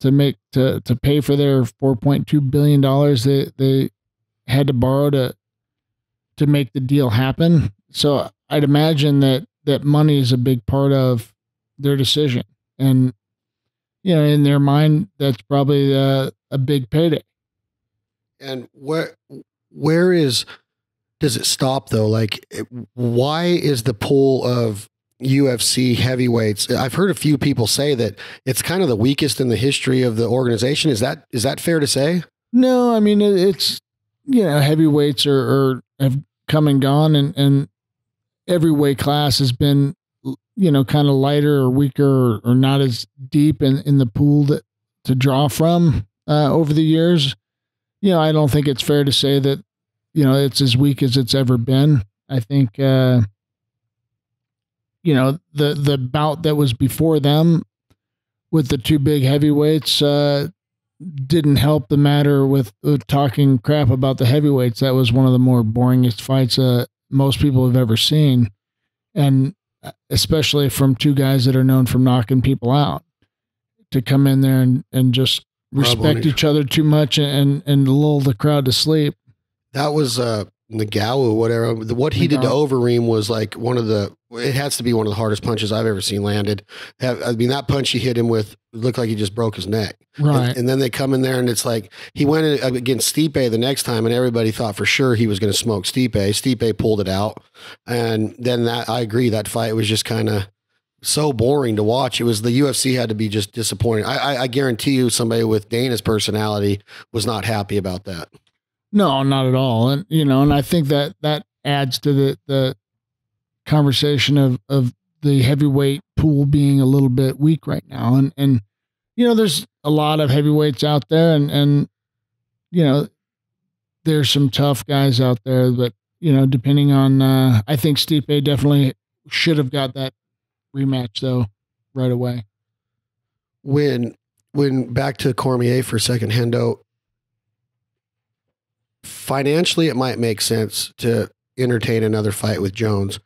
pay for their $4.2 billion they had to borrow to make the deal happen. So I'd imagine that money is a big part of their decision, and in their mind, that's probably a big payday. And does it stop though? Like, why is the pool of UFC heavyweights? I've heard a few people say that it's kind of the weakest in the history of the organization. Is that fair to say? No, I mean, it's, heavyweights have come and gone, and every weight class has been, kind of lighter or weaker or not as deep in the pool to draw from over the years, I don't think it's fair to say that, it's as weak as it's ever been. I think, the bout that was before them with the two big heavyweights didn't help the matter with talking crap about the heavyweights. That was one of the more boringest fights most people have ever seen. And especially from two guys that are known for knocking people out, to come in there and just respect each other too much and lull the crowd to sleep. That was Nagawa, whatever. What he did to Overeem was like it has to be one of the hardest punches I've ever seen landed. I mean, that punch he hit him with looked like he just broke his neck. Right. And then they come in there and it's like, he went in against Stipe the next time and everybody thought for sure he was going to smoke Stipe. Stipe pulled it out. And then I agree, that fight was just kind of so boring to watch. The UFC had to be just disappointing. I guarantee you somebody with Dana's personality was not happy about that. No, not at all. And, and I think that adds to the conversation of the heavyweight pool being a little bit weak right now. And there's a lot of heavyweights out there and there's some tough guys out there, but, depending on, I think Stipe definitely should have got that rematch though right away. When back to Cormier for a second, Hendo, financially, it might make sense to entertain another fight with Jones.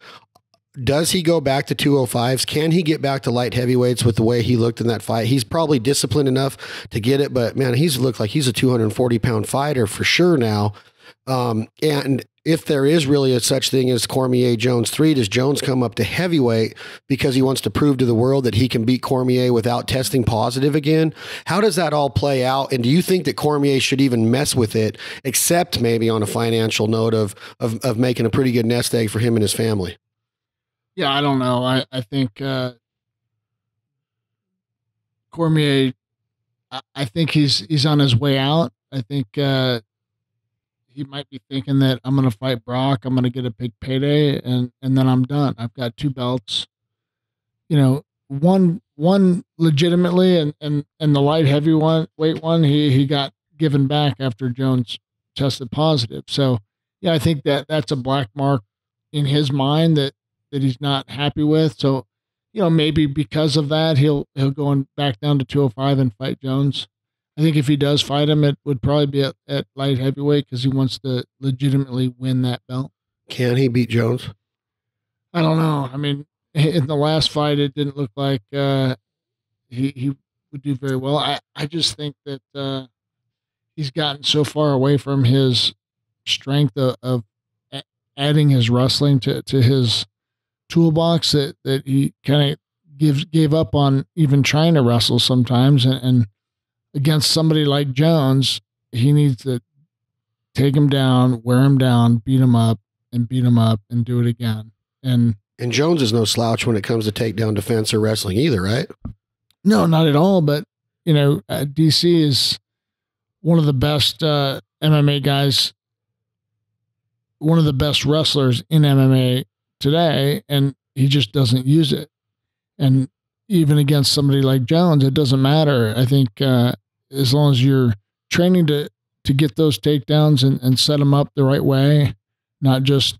Does he go back to 205s? Can he get back to light heavyweights with the way he looked in that fight? He's probably disciplined enough to get it, but man, he's looked like he's a 240-pound fighter for sure now. And if there is really a such thing as Cormier Jones 3, does Jones come up to heavyweight because he wants to prove to the world that he can beat Cormier without testing positive again? How does that all play out? And do you think that Cormier should even mess with it, except maybe on a financial note of making a pretty good nest egg for him and his family? Yeah, I don't know. I think Cormier, I think he's on his way out. I think he might be thinking that I'm going to fight Brock, I'm going to get a big payday, and then I'm done. I've got two belts. One legitimately, and the light heavyweight one, he got given back after Jones tested positive. So yeah, I think that's a black mark in his mind that he's not happy with. So, maybe because of that, he'll go back down to 205 and fight Jones. I think if he does fight him, it would probably be at light heavyweight because he wants to legitimately win that belt. Can he beat Jones? I don't know. I mean, in the last fight, it didn't look like he would do very well. I just think that he's gotten so far away from his strength of adding his wrestling to his toolbox that he kind of gave up on even trying to wrestle sometimes. And against somebody like Jones, he needs to take him down, wear him down, beat him up, and do it again. And Jones is no slouch when it comes to takedown defense or wrestling either, right? No, not at all. But, DC is one of the best MMA guys, one of the best wrestlers in MMA today, and he just doesn't use it. And even against somebody like Jones, it doesn't matter. I think as long as you're training to get those takedowns and set them up the right way, not just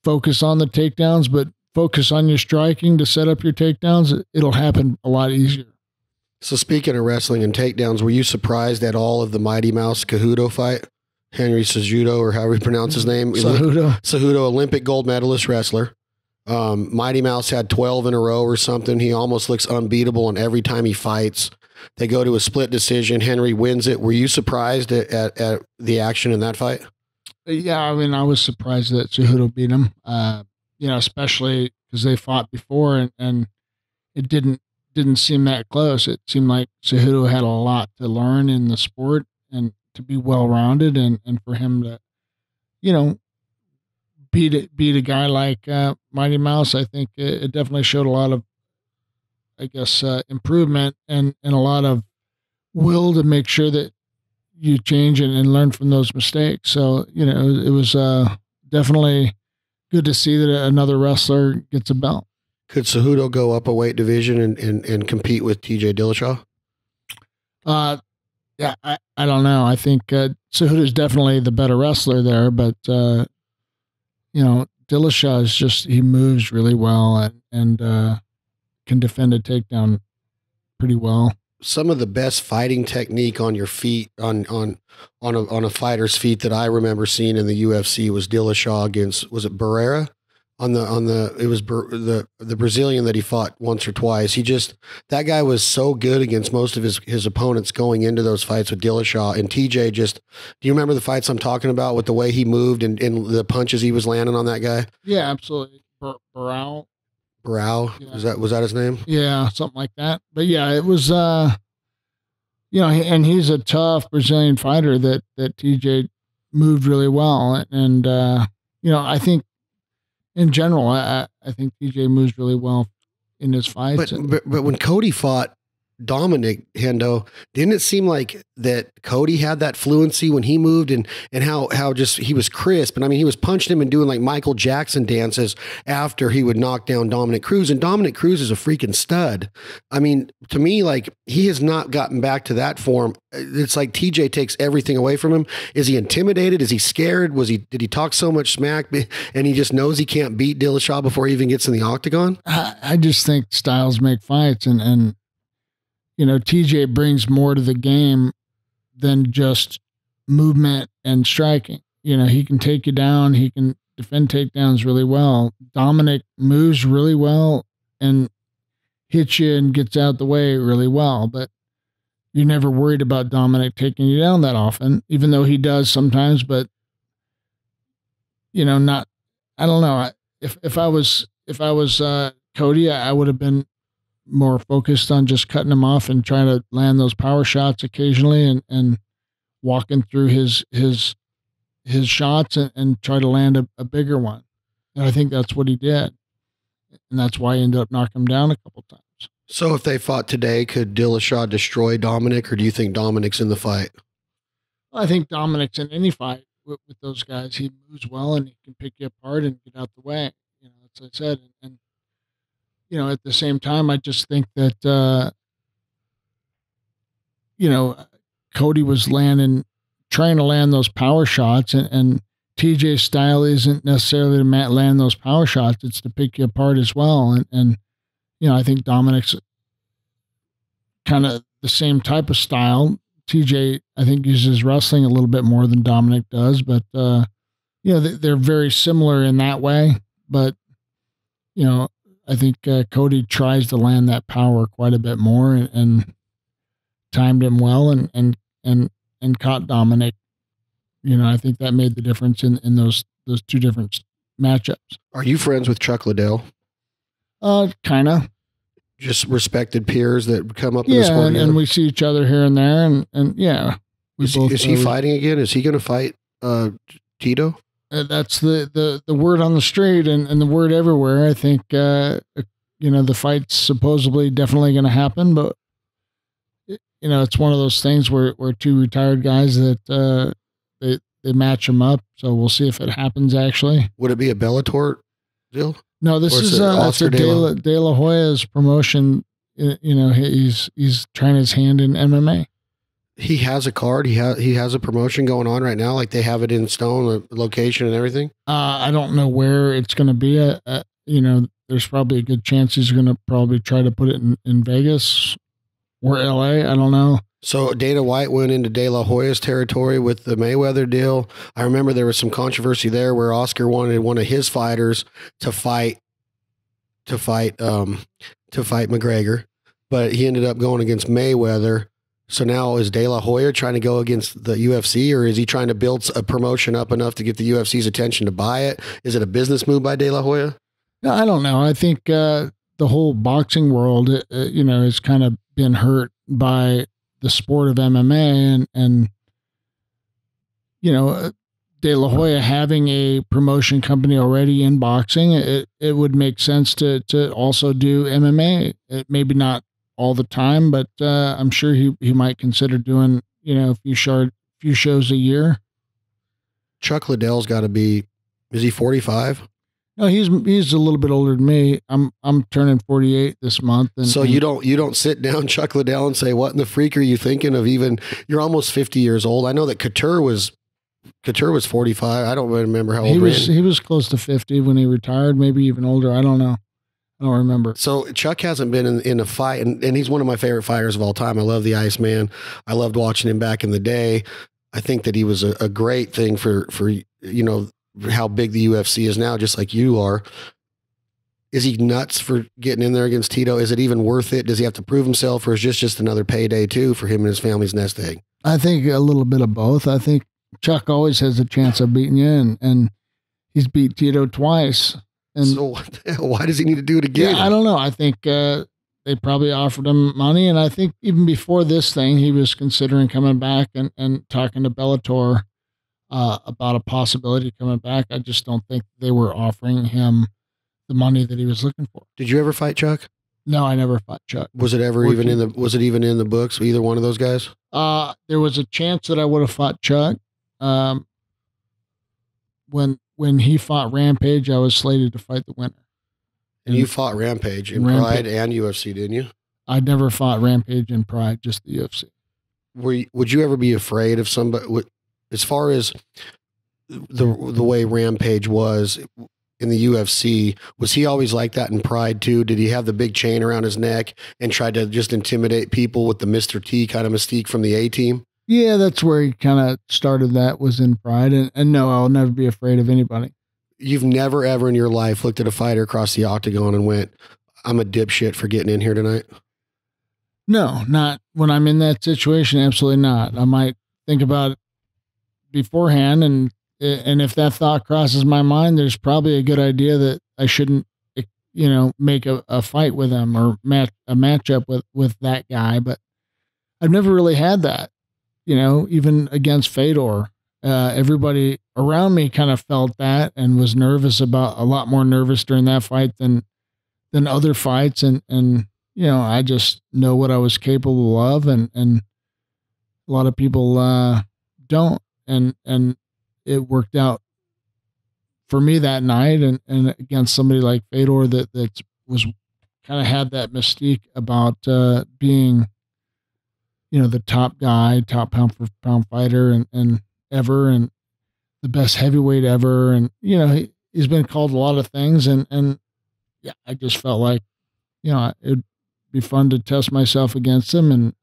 focus on the takedowns, but focus on your striking to set up your takedowns, it'll happen a lot easier. So speaking of wrestling and takedowns, were you surprised at all of the Mighty Mouse Cejudo fight? Henry Cejudo, or however you pronounce his name. Cejudo, Olympic gold medalist wrestler. Mighty Mouse had 12 in a row or something. He almost looks unbeatable, and every time he fights, they go to a split decision. Henry wins it. Were you surprised at the action in that fight? Yeah, I mean, I was surprised that Cejudo beat him, especially because they fought before and it didn't seem that close. It seemed like Cejudo had a lot to learn in the sport and to be well-rounded and for him to, beat a guy like Mighty Mouse. I think it definitely showed a lot of, improvement and a lot of will to make sure that you change and learn from those mistakes. So, it was definitely good to see that another wrestler gets a belt. Could Cejudo go up a weight division and compete with TJ Dillashaw? Yeah, I don't know. I think Cejudo's definitely the better wrestler there, but Dillashaw is just, he moves really well and can defend a takedown pretty well. Some of the best fighting technique on your feet on a fighter's feet that I remember seeing in the UFC was Dillashaw against, was it Barrera? It was the Brazilian that he fought once or twice. That guy was so good against most of his opponents going into those fights with Dillashaw. And TJ do you remember the fights I'm talking about with the way he moved and the punches he was landing on that guy? Yeah, absolutely. Barao. Yeah. Was that his name? Yeah, something like that. But yeah, it was, and he's a tough Brazilian fighter that TJ moved really well. And I think, in general, I think TJ moves really well in his fights. But when Cody fought Dominic, Hendo, didn't it seem like that Cody had that fluency when he moved and how just he was crisp? And I mean, he was punching him and doing like Michael Jackson dances after he would knock down Dominic Cruz. And Dominic Cruz is a freaking stud. I mean, to me, like, he has not gotten back to that form. It's like TJ takes everything away from him. Is he intimidated? Is he scared? Did he talk so much smack and he just knows he can't beat Dillashaw before he even gets in the octagon? I just think styles make fights, and TJ brings more to the game than just movement and striking. He can take you down. He can defend takedowns really well. Dominic moves really well and hits you and gets out the way really well. But you're never worried about Dominic taking you down that often, even though he does sometimes. But, not, I don't know. If I was Cody, I would have been more focused on just cutting him off and trying to land those power shots occasionally and walking through his shots and try to land a bigger one. And I think that's what he did. And that's why he ended up knocking him down a couple times. So if they fought today, could Dillashaw destroy Dominic, or do you think Dominic's in the fight? Well, I think Dominic's in any fight with those guys. He moves well and he can pick you apart and get out the way. As I said, and at the same time, I just think that, Cody was trying to land those power shots, and TJ's style isn't necessarily to land those power shots. It's to pick you apart as well. And I think Dominic's kind of the same type of style. TJ, I think, uses wrestling a little bit more than Dominic does, but, they're very similar in that way. But, I think Cody tries to land that power quite a bit more and timed him well and caught Dominic. I think that made the difference in those two different matchups. Are you friends with Chuck Liddell? Kind of. Just respected peers that come up in the sport. And we see each other here and there, and yeah. Is he fighting again? Is he going to fight Tito? That's the word on the street and the word everywhere. I think, the fight's supposedly definitely going to happen, but it's one of those things where two retired guys that, they match them up. So we'll see if it happens actually. Would it be a Bellator deal? No, this is Oscar De La Hoya's promotion. He's trying his hand in MMA. He has a card. He has a promotion going on right now. Like, they have it in stone, the location and everything. I don't know where it's going to be. There's probably a good chance he's going to probably try to put it in Vegas or LA. I don't know. So Dana White went into De La Hoya's territory with the Mayweather deal. I remember there was some controversy there where Oscar wanted one of his fighters to fight McGregor, but he ended up going against Mayweather. So now is De La Hoya trying to go against the UFC, or is he trying to build a promotion up enough to get the UFC's attention to buy it? Is it a business move by De La Hoya? No, I don't know. I think the whole boxing world, has kind of been hurt by the sport of MMA and De La Hoya having a promotion company already in boxing, it would make sense to also do MMA. Maybe not all the time, but I'm sure he might consider doing, a few shows a year. Chuck Liddell's got to be, is he 45? No, he's a little bit older than me. I'm turning 48 this month. And, so you don't sit down Chuck Liddell and say, what in the freak are you thinking of? Even you're almost 50 years old. I know that Couture was 45. I don't really remember how old he was close to 50 when he retired, maybe even older. I don't know. I don't remember. So Chuck hasn't been in a fight, and he's one of my favorite fighters of all time. I love the Iceman. I loved watching him back in the day. I think that he was a great thing for how big the UFC is now, just like you are. Is he nuts for getting in there against Tito? Is it even worth it? Does he have to prove himself, or is this just another payday too for him and his family's nest egg? I think a little bit of both. I think Chuck always has a chance of beating you, and he's beat Tito twice. And so why does he need to do it again? Yeah, I don't know. I think they probably offered him money, and I think even before this thing, he was considering coming back and talking to Bellator about a possibility of coming back. I just don't think they were offering him the money that he was looking for. Did you ever fight Chuck? No, I never fought Chuck. Was it ever even in the books, either one of those guys? There was a chance that I would have fought Chuck. When he fought Rampage, I was slated to fight the winner. And you fought Rampage in Pride and UFC, didn't you? I never fought Rampage in Pride, just the UFC. Would you ever be afraid of somebody, as far as the way Rampage was in the UFC, was he always like that in Pride too? Did he have the big chain around his neck and tried to just intimidate people with the Mr. T kind of mystique from the A-Team? Yeah, that's where he kind of started. That was in Pride. And no, I'll never be afraid of anybody. You've never, ever in your life looked at a fighter across the octagon and went, I'm a dipshit for getting in here tonight? No, not when I'm in that situation. Absolutely not. I might think about it beforehand. And if that thought crosses my mind, there's probably a good idea that I shouldn't, make a fight with him or a matchup with that guy. But I've never really had that. Even against Fedor, everybody around me kind of felt that and was a lot more nervous during that fight than other fights. And I just know what I was capable of, and a lot of people don't. And it worked out for me that night, and against somebody like Fedor that was kind of had that mystique about being the top guy, top pound for pound fighter and ever, and the best heavyweight ever. And, he's been called a lot of things. And yeah, I just felt like, it'd be fun to test myself against him. And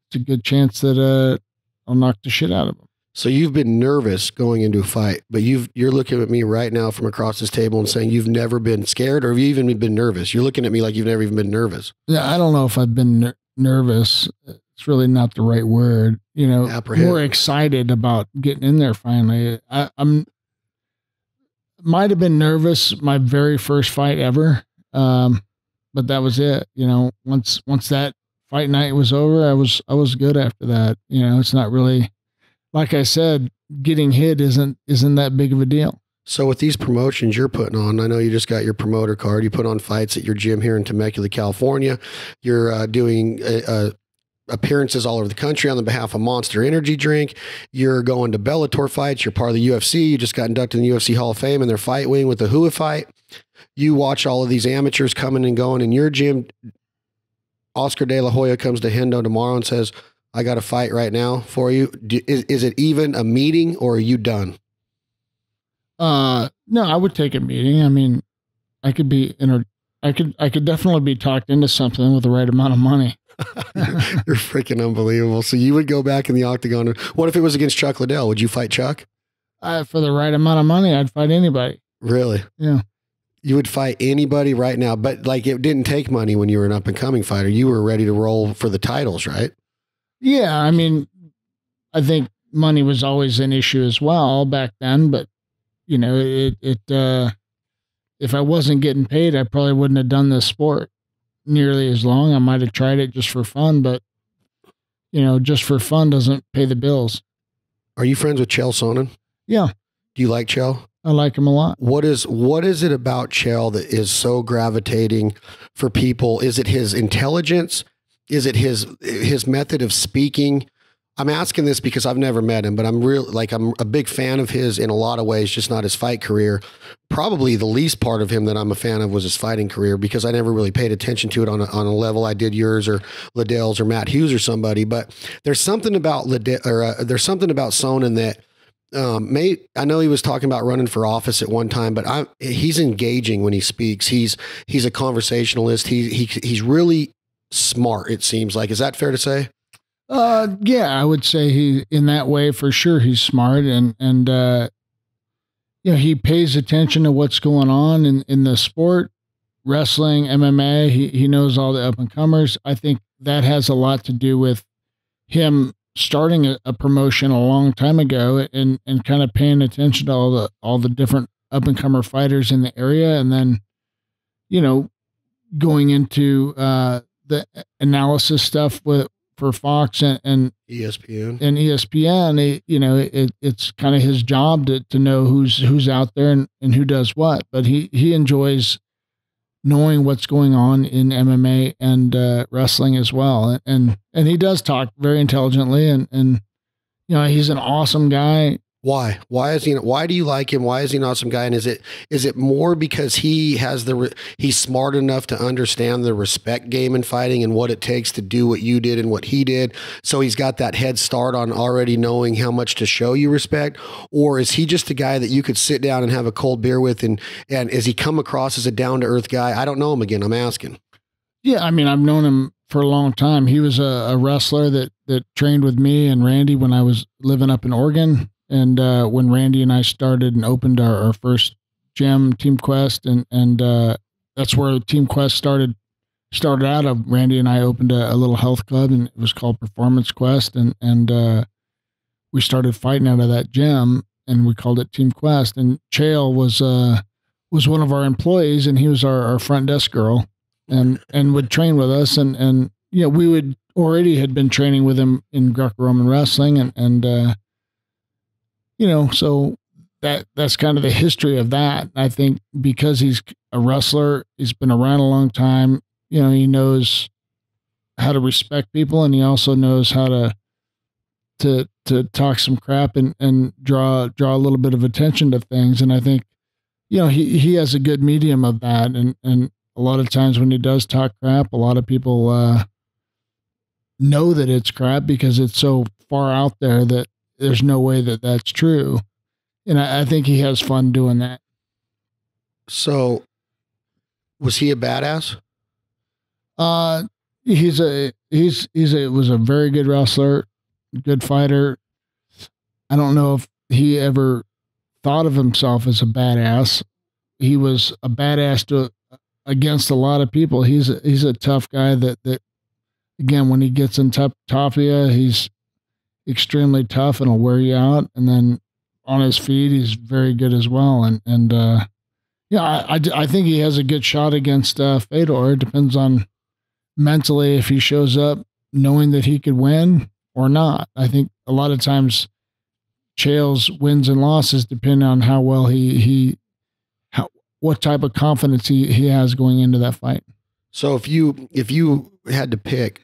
it's a good chance that I'll knock the shit out of him. So you've been nervous going into a fight, but you're looking at me right now from across this table and saying you've never been scared, or have you even been nervous? You're looking at me like you've never even been nervous. Yeah, I don't know if I've been nervous. It's really not the right word. More excited about getting in there finally. I'm might have been nervous my very first fight ever, but that was it. Once that fight night was over, I was good after that. It's not really, like I said, getting hit isn't that big of a deal. So with these promotions you're putting on, I know you just got your promoter card. You put on fights at your gym here in Temecula, California. You're doing appearances all over the country on the behalf of Monster Energy Drink. You're going to Bellator fights. You're part of the UFC. You just got inducted in the UFC Hall of Fame in their fight wing with the Hua fight. You watch all of these amateurs coming and going in your gym. Oscar De La Hoya comes to Hendo tomorrow and says, I got a fight right now for you. Is it even a meeting, or are you done? No, I would take a meeting. I mean, I could definitely be talked into something with the right amount of money. You're freaking unbelievable. So you would go back in the octagon. What if it was against Chuck Liddell? Would you fight Chuck? For the right amount of money, I'd fight anybody. Really? Yeah. You would fight anybody right now, but like it didn't take money when you were an up and coming fighter. You were ready to roll for the titles, right? Yeah. I mean, I think money was always an issue as well back then, but if I wasn't getting paid, I probably wouldn't have done this sport nearly as long. I might have tried it just for fun, but just for fun doesn't pay the bills. Are you friends with Chael Sonnen? Yeah. Do you like Chael? I like him a lot. What is it about Chael that is so gravitating for people? Is it his intelligence? Is it his method of speaking? I'm asking this because I've never met him, but I'm a big fan of his in a lot of ways, just not his fight career. probably the least part of him that I'm a fan of was his fighting career, because I never really paid attention to it on a level I did yours or Liddell's or Matt Hughes or somebody. But there's something about there's something about Sonnen that I know he was talking about running for office at one time, but he's engaging when he speaks. He's a conversationalist. He's really smart, it seems like. Is that fair to say? Yeah, I would say he, in that way, for sure, he's smart, and he pays attention to what's going on in the sport, wrestling, MMA. He knows all the up and comers. I think that has a lot to do with him starting a promotion a long time ago and kind of paying attention to all the different up and comer fighters in the area, and then going into the analysis stuff for Fox and ESPN it's kind of his job to know who's out there and who does what, but he enjoys knowing what's going on in MMA and wrestling as well. And he does talk very intelligently and he's an awesome guy. Why do you like him? Why is he an awesome guy? And is it more because he's smart enough to understand the respect game in fighting and what it takes to do what you did and what he did? So he's got that head start on already knowing how much to show you respect? Or is he just a guy that you could sit down and have a cold beer with? And is he come across as a down to earth guy? I don't know him again. I'm asking. Yeah. I mean, I've known him for a long time. He was a wrestler that trained with me and Randy when I was living up in Oregon. And when Randy and I started and opened our first gym, Team Quest, and that's where Team Quest started out of. Randy and I opened a little health club, and it was called Performance Quest, and we started fighting out of that gym, and we called it Team Quest. And Chael was one of our employees, and he was our front desk girl, and would train with us, and we would already had been training with him in Greco-Roman wrestling, and so that's kind of the history of that. I think because he's a wrestler, he's been around a long time, he knows how to respect people, and he also knows how to talk some crap and draw a little bit of attention to things. And I think, he has a good medium of that. And a lot of times when he does talk crap, a lot of people know that it's crap because it's so far out there that there's no way that that's true. And I think he has fun doing that. So was he a badass? He was a very good wrestler, good fighter. I don't know if he ever thought of himself as a badass. He was a badass against a lot of people. He's a tough guy that again, when he gets on top of you, he's extremely tough and will wear you out. And then on his feet, he's very good as well. I think he has a good shot against Fedor. It depends on mentally if he shows up knowing that he could win or not. I think a lot of times Chael's wins and losses depend on how well what type of confidence he has going into that fight. So if you had to pick,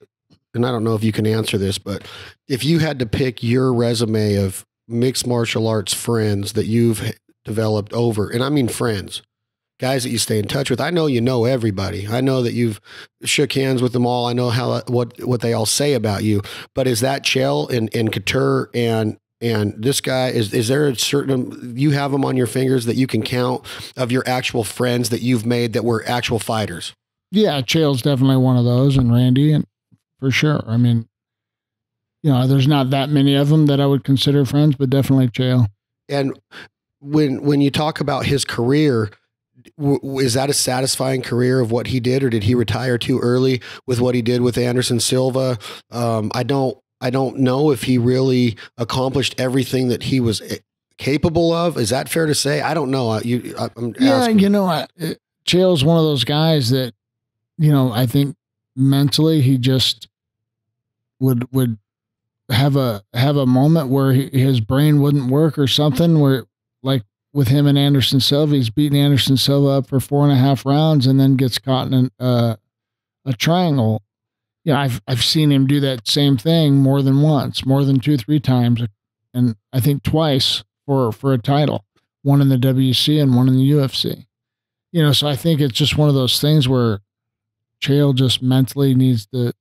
and I don't know if you can answer this, but if you had to pick your resume of mixed martial arts friends that you've developed over, and I mean friends, guys that you stay in touch with, I know you know everybody. I know that you've shook hands with them all. I know what they all say about you. But is that Chael and Couture and this guy, is there a certain, you have them on your fingers that you can count of your actual friends that you've made that were actual fighters? Yeah, Chael's definitely one of those, and Randy, and for sure. I mean, there's not that many of them that I would consider friends, but definitely Chael. And when you talk about his career, is that a satisfying career of what he did, or did he retire too early with what he did with Anderson Silva? I don't know if he really accomplished everything that he was capable of. Is that fair to say? I don't know. I'm asking. Chael's one of those guys that, I think mentally he just would have a moment where his brain wouldn't work or something, where like with him and Anderson Silva, he's beating Anderson Silva up for 4.5 rounds and then gets caught in a triangle. I've seen him do that same thing more than once, more than 2-3 times. And I think twice for a title. one in the WC and one in the UFC. You know, so I think it's just one of those things where Chael just mentally needs to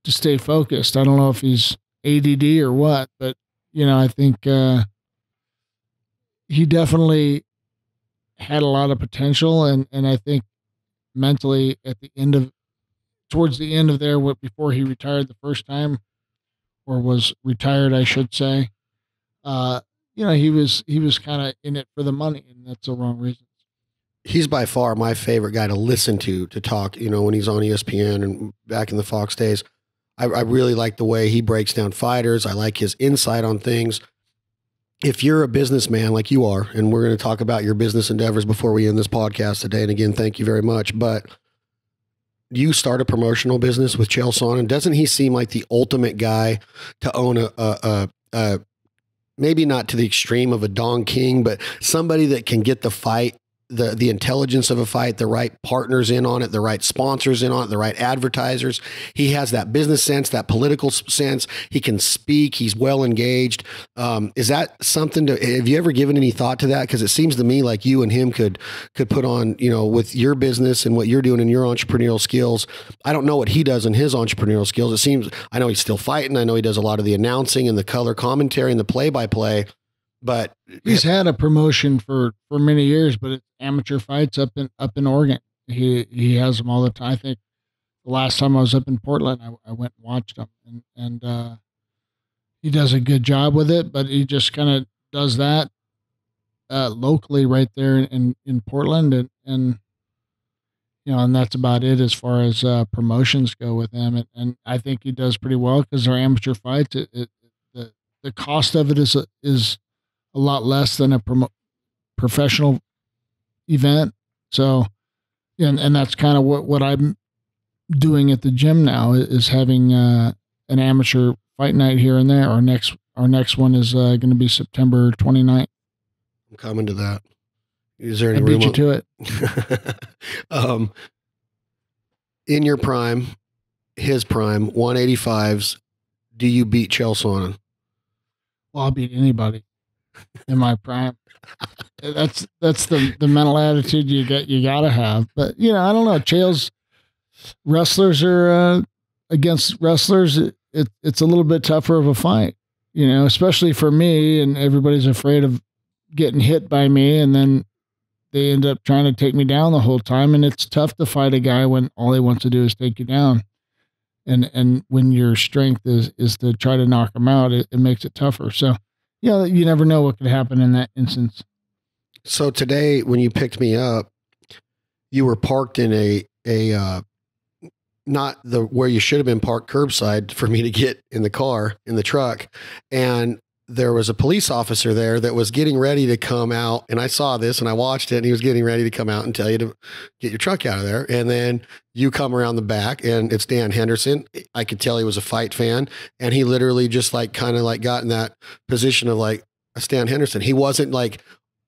stay focused. I don't know if he's ADD or what, but you know, I think he definitely had a lot of potential, and I think mentally towards the end of there, before he retired the first time, or was retired, I should say, you know, he was kind of in it for the money, and that's the wrong reason. He's by far my favorite guy to listen to talk, you know, when he's on ESPN and back in the Fox days. I really like the way he breaks down fighters. I like his insight on things. If you're a businessman like you are, and we're going to talk about your business endeavors before we end this podcast today, and again, thank you very much, but you start a promotional business with Chael Sonnen. Doesn't he seem like the ultimate guy to own a maybe not to the extreme of a Don King, but somebody that can get the fight, the intelligence of a fight, the right partners in on it, the right sponsors in on it, the right advertisers. He has that business sense, that political sense. He can speak. He's well engaged. Is that something have you ever given any thought to that? Because it seems to me like you and him could put on, you know, with your business and what you're doing in your entrepreneurial skills. I don't know what he does in his entrepreneurial skills. It seems, I know he's still fighting. I know he does a lot of the announcing and the color commentary and the play-by-play. But he's had a promotion for many years, but it's amateur fights up in Oregon. He has them all the time. I think the last time I was up in Portland, I went and watched him, and he does a good job with it. But he just kind of does that locally right there in Portland, and you know, and that's about it as far as promotions go with him. And I think he does pretty well because they're amateur fights. The cost of it is a lot less than a professional event. So, and that's kind of what I'm doing at the gym now is having an amateur fight night here and there. Our next one is going to be September 29th. I'm coming to that. Is there any room? I beat you to it. In your prime, his prime, 185s, do you beat Chael Sonnen? Well, I'll beat anybody in my prime. That's the mental attitude you gotta have. But you know, I don't know. Chael's wrestlers are against wrestlers. It's a little bit tougher of a fight, you know, especially for me. And everybody's afraid of getting hit by me, and then they end up trying to take me down the whole time. And it's tough to fight a guy when all he wants to do is take you down. And when your strength is to try to knock him out, it makes it tougher. So, you know, you never know what could happen in that instance. So today, when you picked me up, you were parked in a not the where you should have been parked curbside for me to get in the truck. And there was a police officer there that was getting ready to come out. And I saw this and I watched it, and he was getting ready to come out and tell you to get your truck out of there. And then you come around the back, and it's Dan Henderson. I could tell he was a fight fan, and he literally just kind of got in that position of like a Stan Henderson. He wasn't like,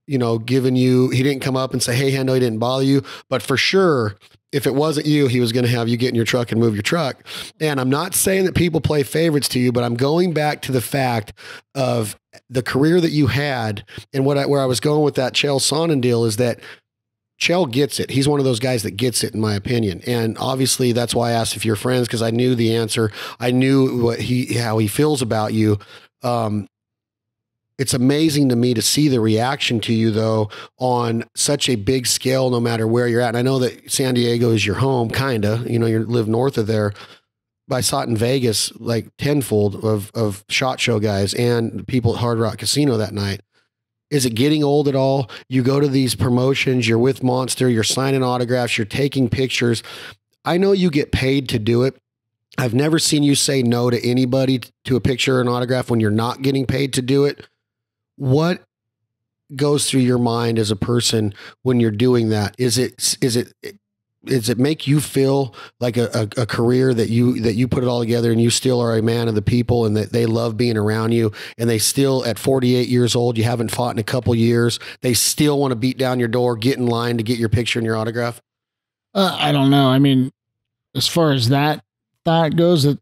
you know, he didn't come up and say, "Hey, Hendo," he didn't bother you, but for sure, if it wasn't you, he was going to have you get in your truck and move your truck. And I'm not saying that people play favorites to you, but I'm going back to the fact of the career that you had. And where I was going with that Chael Sonnen deal is that Chael gets it. He's one of those guys that gets it, in my opinion. And obviously that's why I asked if you're friends, because I knew the answer. I knew how he feels about you. It's amazing to me to see the reaction to you, though, on such a big scale, no matter where you're at. And I know that San Diego is your home, kind of, you know, you live north of there. But I saw it in Vegas, like tenfold of SHOT Show guys and people at Hard Rock Casino that night. Is it getting old at all? You go to these promotions, you're with Monster, you're signing autographs, you're taking pictures. I know you get paid to do it. I've never seen you say no to anybody to a picture or an autograph when you're not getting paid to do it. What goes through your mind as a person when you're doing that? Does it make you feel like a career that you put it all together and you still are a man of the people and that they love being around you, and they still, at 48 years old, you haven't fought in a couple years, they still want to beat down your door, get in line to get your picture and your autograph? I don't know. I mean, as far as that thought goes, that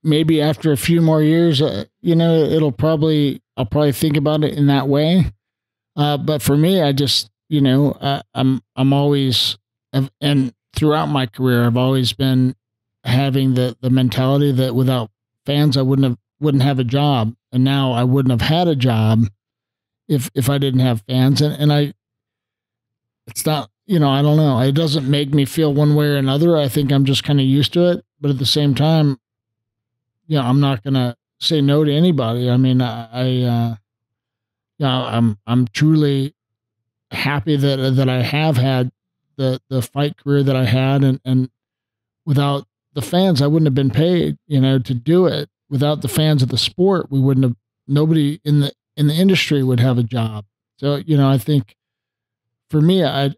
maybe after a few more years, you know, I'll probably think about it in that way. But for me, I just, I'm always, and throughout my career, I've always been having the mentality that without fans, I wouldn't have a job. And now I wouldn't have had a job if I didn't have fans. It's not, I don't know. It doesn't make me feel one way or another. I think I'm just kind of used to it. But at the same time, I'm not going to say no to anybody. I mean, I'm truly happy that I have had the fight career that I had, and without the fans, I wouldn't have been paid, to do it. Without the fans of the sport, we wouldn't have. Nobody in the industry would have a job. So, I think for me, I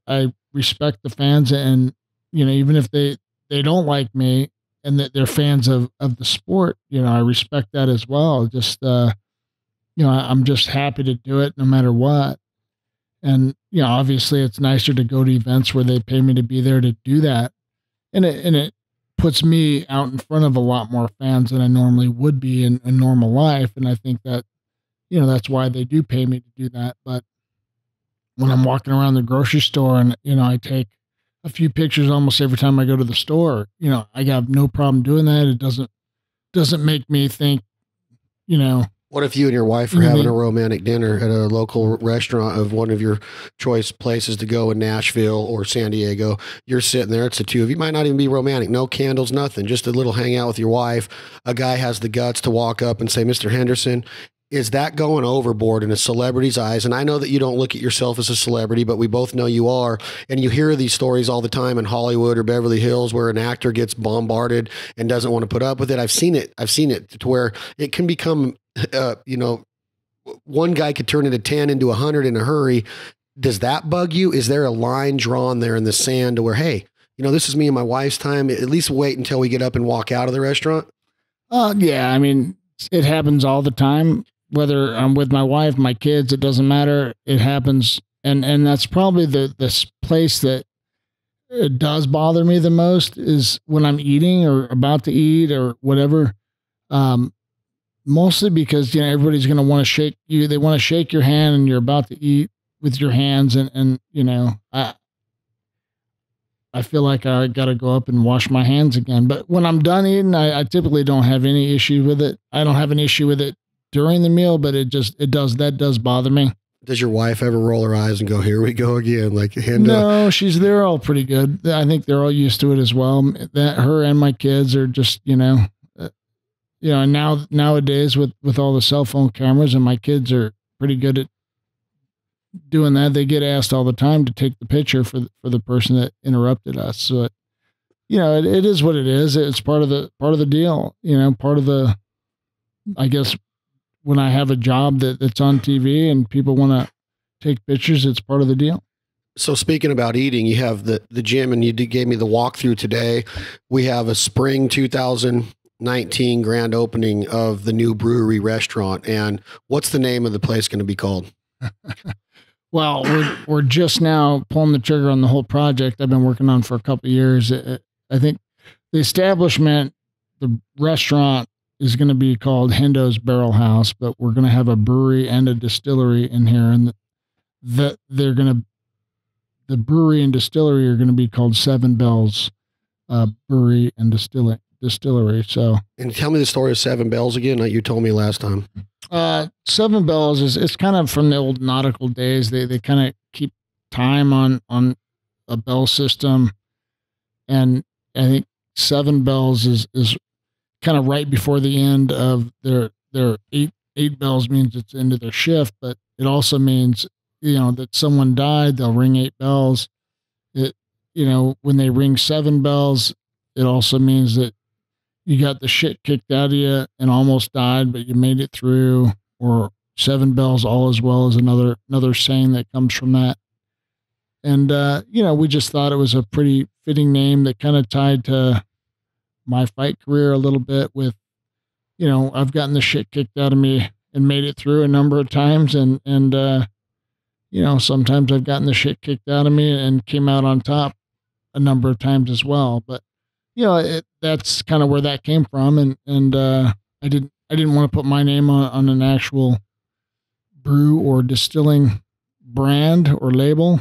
respect the fans, and even if they don't like me and that they're fans of the sport, I respect that as well. Just I'm just happy to do it no matter what. And obviously, it's nicer to go to events where they pay me to be there to do that, and it puts me out in front of a lot more fans than I normally would be in normal life. And I think that that's why they do pay me to do that. But when I'm walking around the grocery store and, I take a few pictures almost every time I go to the store, I have no problem doing that. It doesn't make me think, What if you and your wife are having a romantic dinner at a local restaurant of one of your choice places to go in Nashville or San Diego? You're sitting there. It's the two of you. Might not even be romantic. No candles, nothing. Just a little hangout with your wife. A guy has the guts to walk up and say, Mr. Henderson, is that going overboard in a celebrity's eyes? And I know that you don't look at yourself as a celebrity, but we both know you are. And you hear these stories all the time in Hollywood or Beverly Hills where an actor gets bombarded and doesn't want to put up with it. I've seen it to where it can become, one guy could turn into 10 into 100 in a hurry. Does that bug you? Is there a line drawn there in the sand to where, hey, this is me and my wife's time. At least wait until we get up and walk out of the restaurant? Yeah. I mean, it happens all the time. Whether I'm with my wife, my kids, it doesn't matter. It happens. And that's probably the place that it does bother me the most is when I'm eating or about to eat or whatever. Mostly because, everybody's going to want to shake you. They want to shake your hand and you're about to eat with your hands. And I feel like I got to go up and wash my hands again. But when I'm done eating, I typically don't have any issue with it. I don't have an issue with it during the meal, but that does bother me. Does your wife ever roll her eyes and go, here we go again? Like, no, they're all pretty good. I think they're all used to it as well. That her and my kids are just, and nowadays with all the cell phone cameras, and my kids are pretty good at doing that. They get asked all the time to take the picture for the person that interrupted us. So, it is what it is. It's part of the deal, part of the, I guess, when I have a job that's on TV and people want to take pictures, it's part of the deal. So speaking about eating, you have the gym, and you gave me the walkthrough today. We have a spring 2019 grand opening of the new brewery restaurant. And what's the name of the place going to be called? Well, we're just now pulling the trigger on the whole project I've been working on for a couple of years. I think the establishment, the restaurant, is going to be called Hendo's Barrel House, but we're going to have a brewery and a distillery in here, and the brewery and distillery are going to be called Seven Bells Brewery and Distillery. So, and tell me the story of Seven Bells again, like you told me last time. Seven Bells it's kind of from the old nautical days. They kind of keep time on a bell system, and I think Seven Bells is kind of right before the end of their eight bells means it's into their shift, but it also means, that someone died, they'll ring 8 bells. When they ring 7 bells, it also means that you got the shit kicked out of you and almost died, but you made it through. Or 7 bells, all as well, is another saying that comes from that. And, we just thought it was a pretty fitting name that kind of tied to my fight career a little bit with, I've gotten the shit kicked out of me and made it through a number of times. And sometimes I've gotten the shit kicked out of me and came out on top a number of times as well. But, that's kind of where that came from. And I didn't want to put my name on an actual brew or distilling brand or label,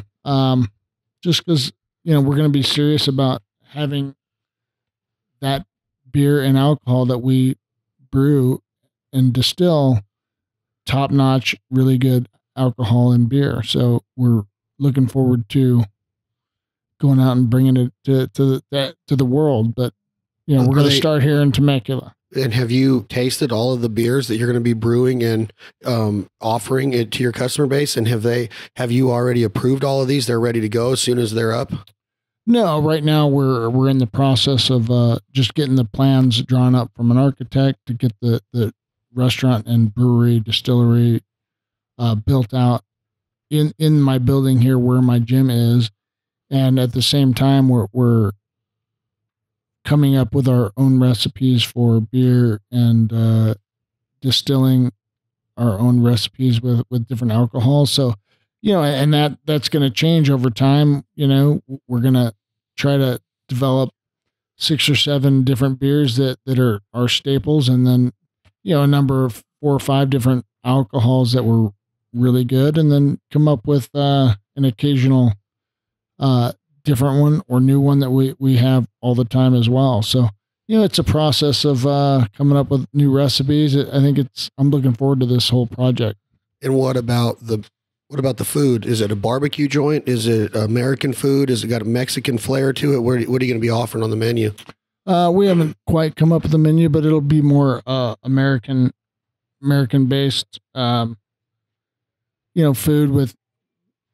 just because, you know, we're going to be serious about having that beer and alcohol that we brew and distill top notch, really good alcohol and beer. So we're looking forward to going out and bringing it to the world. But, you know, we're going to start here in Temecula. And have you tasted all of the beers that you're going to be brewing and offering it to your customer base? And have you already approved all of these? They're ready to go as soon as they're up? No, right now we're in the process of just getting the plans drawn up from an architect to get the restaurant and brewery distillery built out in my building here where my gym is, and at the same time we're coming up with our own recipes for beer and distilling our own recipes with different alcohols. So, you know, and that's going to change over time. You know, we're going to try to develop 6 or 7 different beers that are our staples. And then, you know, a number of 4 or 5 different alcohols that were really good, and then come up with an occasional different one or new one that we have all the time as well. So, you know, it's a process of coming up with new recipes. I'm looking forward to this whole project. And what about the food? Is it a barbecue joint? Is it American food? Has it got a Mexican flair to it? What are you going to be offering on the menu? We haven't quite come up with the menu, but it'll be more American based, you know, food with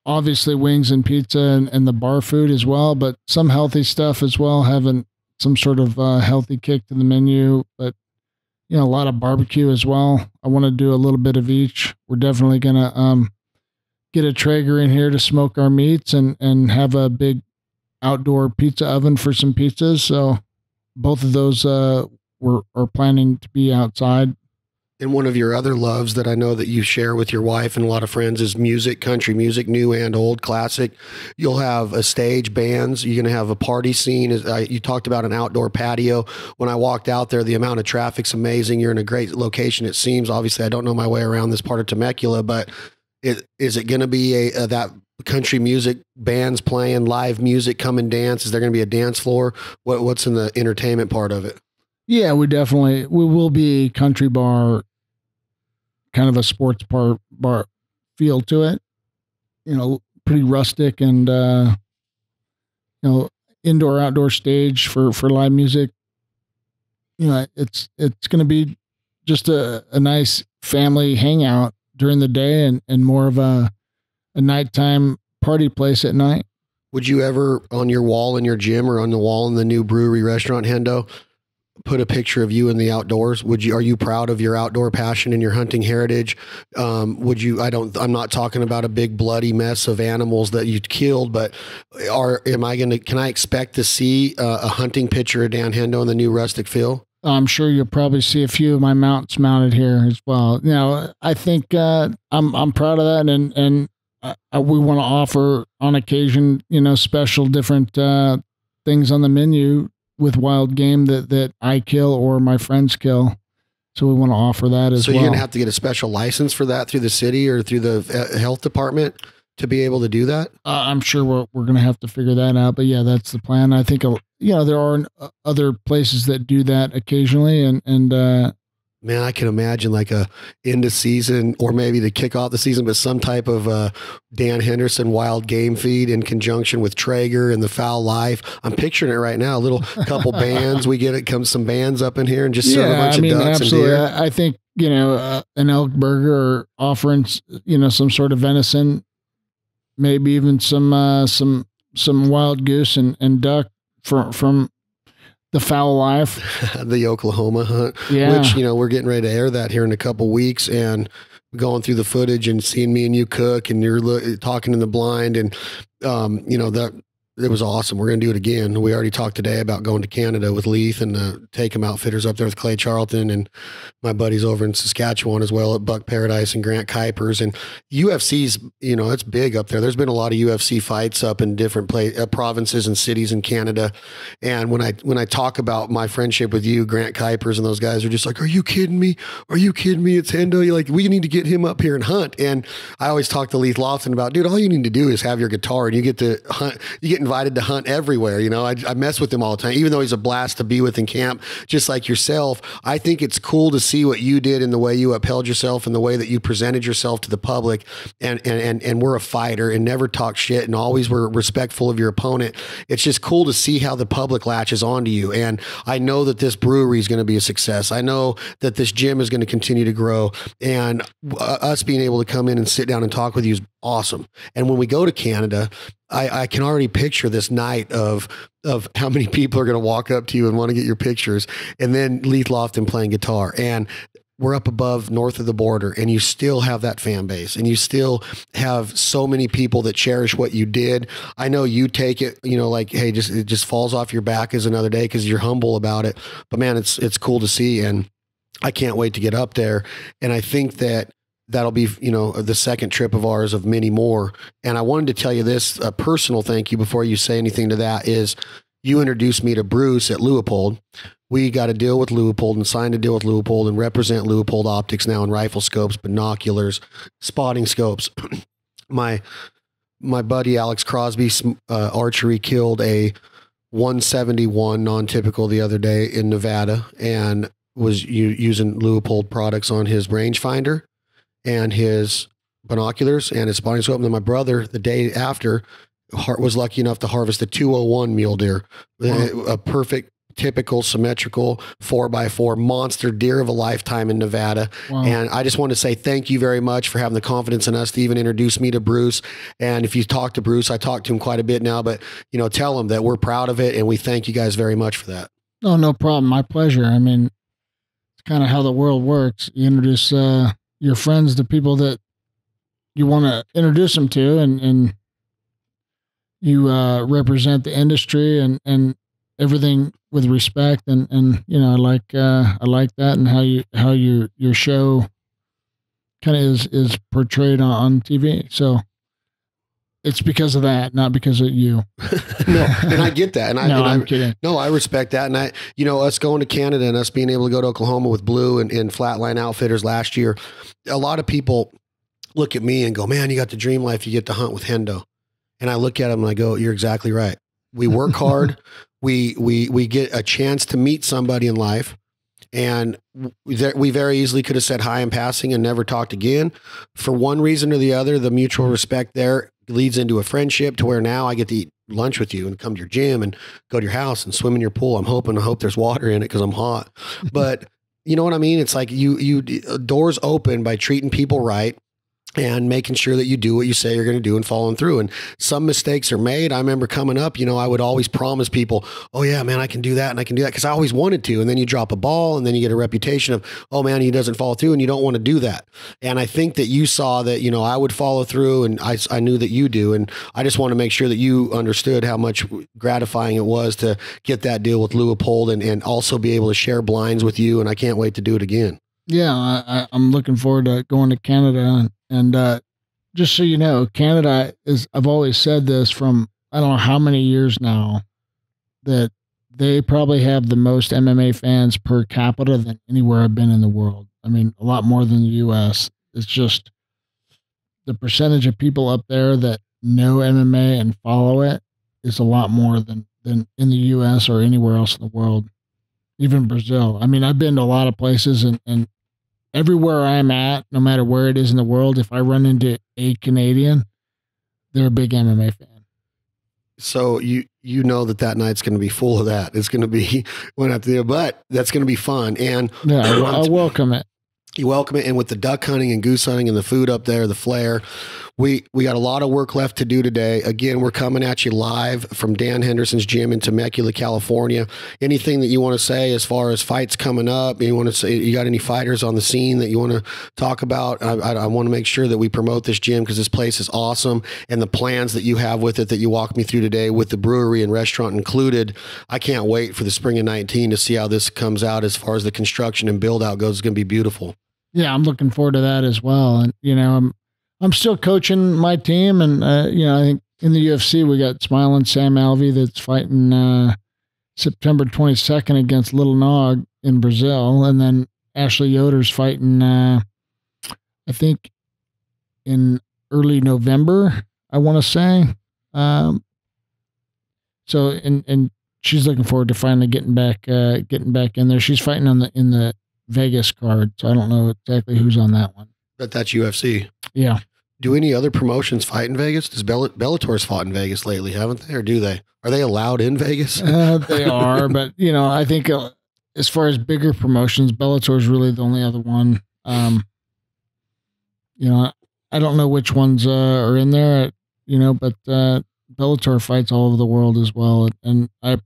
obviously wings and pizza and the bar food as well, but some healthy stuff as well, having some sort of healthy kick to the menu, but, you know, a lot of barbecue as well. I want to do a little bit of each. We're definitely going to get a Traeger in here to smoke our meats and have a big outdoor pizza oven for some pizzas. So both of those are planning to be outside. And one of your other loves that I know that you share with your wife and a lot of friends is music, country music, new and old, classic. You'll have a stage, bands. You're going to have a party scene. You talked about an outdoor patio. When I walked out there, the amount of traffic's amazing. You're in a great location, it seems. Obviously, I don't know my way around this part of Temecula, but is it going to be that country music, bands playing, live music, come and dance? Is there going to be a dance floor? What's in the entertainment part of it? Yeah, we will be a country bar, kind of a sports bar feel to it, you know, pretty rustic and, you know, indoor, outdoor stage for live music. You know, it's going to be just a nice family hangout during the day and more of a nighttime party place at night. Would you ever, on your wall in your gym or on the wall in the new brewery restaurant, Hendo, put a picture of you in the outdoors? Are you proud of your outdoor passion and your hunting heritage? I'm not talking about a big bloody mess of animals that you killed, but can I expect to see a hunting picture of Dan Hendo in the new rustic feel? I'm sure you'll probably see a few of my mounts mounted here as well. You know, I think I'm proud of that, and we want to offer on occasion, you know, special different things on the menu with wild game that I kill or my friends kill. So we want to offer that as well. So you're going to have to get a special license for that through the city or through the health department to be able to do that? I'm sure we're going to have to figure that out. But yeah, that's the plan. I think, you know, there are other places that do that occasionally. And man, I can imagine like a end of season or maybe to kick off the season, but some type of Dan Henderson wild game feed in conjunction with Traeger and the Foul Life. I'm picturing it right now. A little couple bands. We get it. Comes some bands up in here and just serve a bunch of ducks absolutely. and deer. I think, you know, an elk burger or offering, you know, some sort of venison, maybe even some wild goose and duck from the Foul Life, the Oklahoma hunt, which, you know, we're getting ready to air that here in a couple weeks, and going through the footage and seeing me and you cook, and you're talking in the blind, and you know, that it was awesome. We're going to do it again. We already talked today about going to Canada with Leith and Take-Em Outfitters up there with Clay Charlton and my buddies over in Saskatchewan as well at Buck Paradise and Grant Kuipers. And UFC's, it's big up there. There's been a lot of UFC fights up in different provinces and cities in Canada. And when I talk about my friendship with you, Grant Kuipers and those guys are just like, are you kidding me? Are you kidding me? It's Hendo. You're like, we need to get him up here and hunt. And I always talk to Leith Lofton about, dude, all you need to do is have your guitar and you get to hunt. You get invited to hunt everywhere. I mess with him all the time, even though he's a blast to be with in camp, just like yourself. I think it's cool to see what you did and the way you upheld yourself and the way that you presented yourself to the public and we're a fighter and never talk shit and always were respectful of your opponent. It's just cool to see how the public latches onto you. And I know that this brewery is going to be a success. I know that this gym is going to continue to grow, and us being able to come in and sit down and talk with you is awesome. And when we go to Canada, I can already picture this night of how many people are going to walk up to you and want to get your pictures, and then Leith Lofton playing guitar. And we're up above north of the border, and you still have that fan base, and you still have so many people that cherish what you did. I know you take it, like, hey, it just falls off your back as another day because you're humble about it. But man, it's cool to see, and I can't wait to get up there. And I think that'll be, the second trip of ours of many more. And I wanted to tell you this, a personal thank you before you say anything to that is you introduced me to Bruce at Leupold. We got a deal with Leupold and signed a deal with Leupold and represent Leupold Optics now in rifle scopes, binoculars, spotting scopes. My buddy, Alex Crosby, archery killed a 171 non-typical the other day in Nevada and was using Leupold products on his rangefinder and his binoculars and his spotting scope. And then my brother, the day after, was lucky enough to harvest a 201 mule deer, a perfect, typical, symmetrical 4x4 monster deer of a lifetime in Nevada. Wow. And I just want to say thank you very much for having the confidence in us to even introduce me to Bruce. And if you talk to Bruce, I talk to him quite a bit now, but tell him that we're proud of it and we thank you guys very much for that. No problem. My pleasure. I mean, it's kind of how the world works. You introduce your friends to people that you want to introduce them to, and you represent the industry and everything with respect, and I like that, and how your show kind of is portrayed on TV. So it's because of that, not because of you. No, and I get that, and I'm kidding. No, I respect that, and us going to Canada and us being able to go to Oklahoma with Blue and Flatline Outfitters last year, a lot of people look at me and go, "Man, you got the dream life. You get to hunt with Hendo." And I look at them and I go, "You're exactly right. We work hard. We get a chance to meet somebody in life, and we very easily could have said hi in passing and never talked again. For one reason or the other, the mutual respect there leads into a friendship to where now I get to eat lunch with you and come to your gym and go to your house and swim in your pool. I hope there's water in it because I'm hot. But you know what I mean? It's like you doors open by treating people right and making sure that you do what you say you're going to do and following through. And some mistakes are made. I remember coming up, I would always promise people, oh yeah, man, I can do that. And I can do that. Cause I always wanted to. And then you drop a ball and then you get a reputation of, oh man, he doesn't follow through, and you don't want to do that. And I think that you saw that, I would follow through, and I knew that you do. And I just want to make sure that you understood how much gratifying it was to get that deal with Leupold and also be able to share blinds with you. And I can't wait to do it again. Yeah. I'm looking forward to going to Canada. And just so you know, Canada is, I've always said this from, I don't know how many years now, that they probably have the most MMA fans per capita than anywhere I've been in the world. I mean, a lot more than the U.S. It's just the percentage of people up there that know MMA and follow it is a lot more than in the U.S. or anywhere else in the world, even Brazil. I mean, I've been to a lot of places, and everywhere I'm at, no matter where it is in the world, if I run into a Canadian, they're a big MMA fan. So you know that night's going to be full of that. It's going to be but that's going to be fun. And yeah, I welcome it. You welcome it. And with the duck hunting and goose hunting and the food up there, the flair, we got a lot of work left to do today. Again, we're coming at you live from Dan Henderson's gym in Temecula, California. Anything that you want to say as far as fights coming up? You want to say, you got any fighters on the scene that you want to talk about? I want to make sure that we promote this gym because this place is awesome. And the plans that you have with it that you walked me through today with the brewery and restaurant included, I can't wait for the spring of 19 to see how this comes out as far as the construction and build out goes. It's going to be beautiful. Yeah, I'm looking forward to that as well. And, you know, I'm still coaching my team. And, you know, I think in the UFC, we got Smiling Sam Alvey that's fighting September 22nd against Little Nog in Brazil. And then Ashley Yoder's fighting, I think, in early November, I want to say. So, and she's looking forward to finally getting back in there. She's fighting in the Vegas card, so I don't know exactly who's on that one. But that's UFC. Yeah. Do any other promotions fight in Vegas? Does Bellator's fought in Vegas lately, haven't they? Or do they? Are they allowed in Vegas? They are, but you know, I think as far as bigger promotions, Bellator's really the only other one. You know, I don't know which ones are in there, you know, but Bellator fights all over the world as well, and I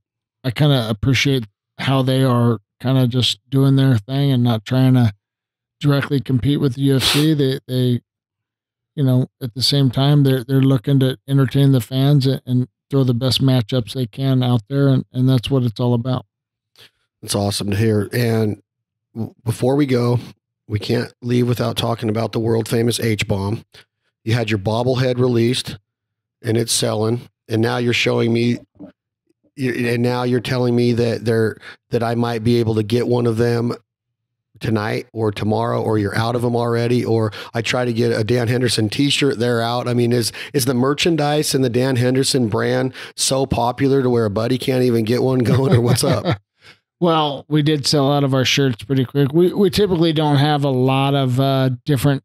kind of appreciate how they are kind of just doing their thing and not trying to directly compete with the UFC. They, you know, at the same time, they're looking to entertain the fans and throw the best matchups they can out there. And that's what it's all about. It's awesome to hear. And before we go, we can't leave without talking about the world famous H-bomb. You had your bobblehead released and it's selling. And now you're showing me, and now you're telling me that I might be able to get one of them tonight or tomorrow, or you're out of them already, or I try to get a Dan Henderson t-shirt, they're out. I mean, is the merchandise in the Dan Henderson brand so popular to where a buddy can't even get one going, or what's up? Well, we did sell out of our shirts pretty quick. We typically don't have a lot of different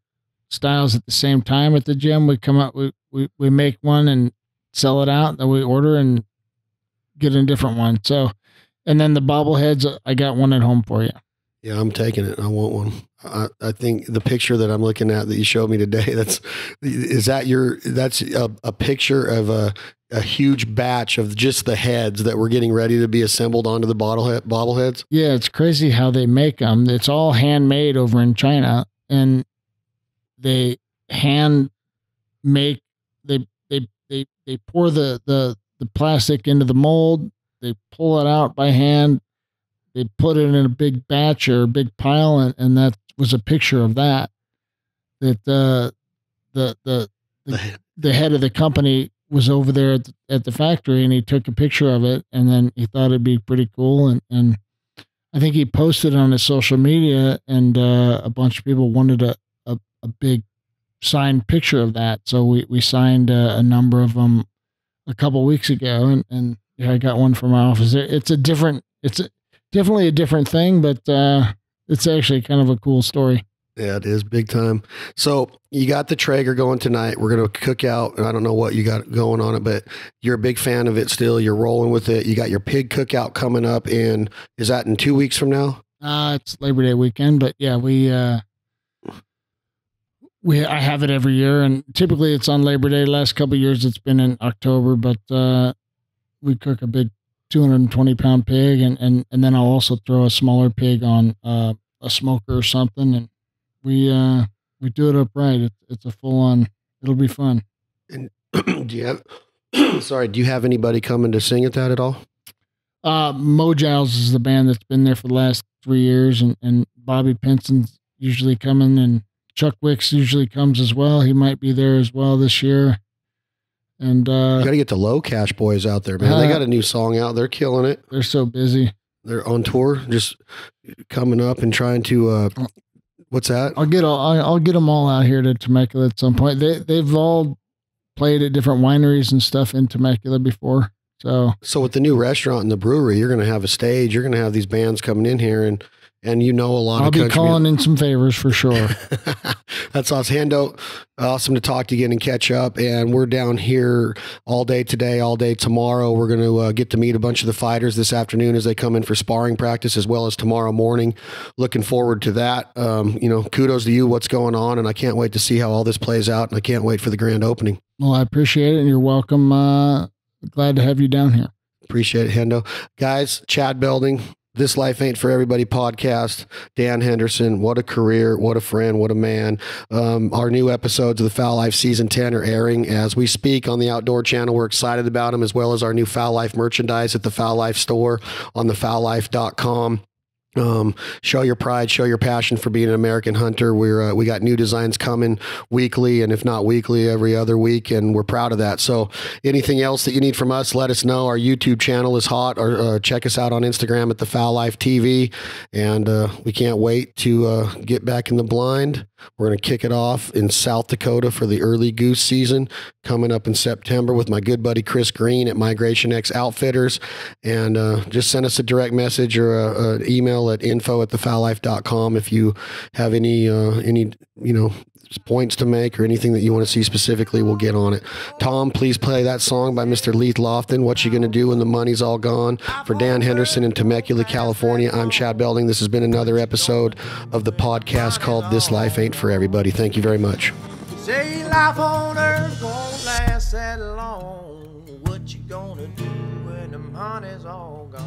styles at the same time at the gym. We come up, we make one and sell it out, then we order and get a different one. So, and then the bobbleheads, I got one at home for you. Yeah, I'm taking it. I want one. I think the picture that I'm looking at that you showed me today, that's a picture of a huge batch of just the heads that were getting ready to be assembled onto the bobbleheads. Yeah, it's crazy how they make them. It's all handmade over in China, and they hand make, they pour the plastic into the mold. They pull it out by hand. They put it in a big batch or a big pile, and that was a picture of that. That the head of the company was over there at the factory, and he took a picture of it, and then he thought it'd be pretty cool, and I think he posted it on his social media, and a bunch of people wanted a big signed picture of that, so we signed a number of them a couple weeks ago, and yeah, I got one from my office. It's definitely a different thing, but it's actually kind of a cool story. Yeah, it is big time. So you got the Traeger going tonight. We're going to cook out, and I don't know what you got going on it, but you're a big fan of it still. You're rolling with it. You got your pig cookout coming up is that in 2 weeks from now? It's Labor Day weekend, but yeah, I have it every year, and typically it's on Labor Day. Last couple of years it's been in October, but we cook a big 220-pound pig, and then I'll also throw a smaller pig on a smoker or something, and we do it upright. It's a full-on. It'll be fun. And do you have anybody coming to sing at that at all? Mo Giles is the band that's been there for the last 3 years, and Bobby Pinson's usually coming, and Chuck Wicks usually comes as well. He might be there as well this year. And you got to get the Low Cash boys out there, man. They got a new song out. They're killing it. They're so busy. They're on tour, just coming up and trying to. What's that? I'll get them all out here to Temecula at some point. They've all played at different wineries and stuff in Temecula before. So with the new restaurant and the brewery, you're going to have a stage. You're going to have these bands coming in here, and And you know a lot I'll of be calling in some favors for sure. That's awesome. Hendo, awesome to talk to you again and catch up. And we're down here all day today, all day tomorrow. We're going to get to meet a bunch of the fighters this afternoon as they come in for sparring practice, as well as tomorrow morning. Looking forward to that. Kudos to you, what's going on. And I can't wait to see how all this plays out. And I can't wait for the grand opening. Well, I appreciate it. And you're welcome. Glad to have you down here. Appreciate it, Hendo. Guys, Chad Belding, This Life Ain't For Everybody podcast. Dan Henderson, what a career, what a friend, what a man. Our new episodes of the Foul Life Season 10 are airing as we speak on the Outdoor Channel. We're excited about them, as well as our new Foul Life merchandise at the Foul Life store on thefoullife.com. Show your pride, show your passion for being an American hunter. We got new designs coming weekly, and if not weekly, every other week, and we're proud of that. So anything else that you need from us, let us know. Our YouTube channel is hot, or check us out on Instagram at the Foul Life TV, and we can't wait to get back in the blind. We're going to kick it off in South Dakota for the early goose season coming up in September with my good buddy Chris Green at Migration X Outfitters. And just send us a direct message or an email at info@thefoullife.com if you have any points to make or anything that you want to see specifically. We'll get on it. Tom, please play that song by Mr. Leith Lofton, What You Gonna Do When the Money's All Gone. For Dan Henderson in Temecula, California, I'm Chad Belding. This has been another episode of the podcast called This Life Ain't For Everybody. Thank you very much. Say life on earth won't last that long. What you gonna do when the money's all gone?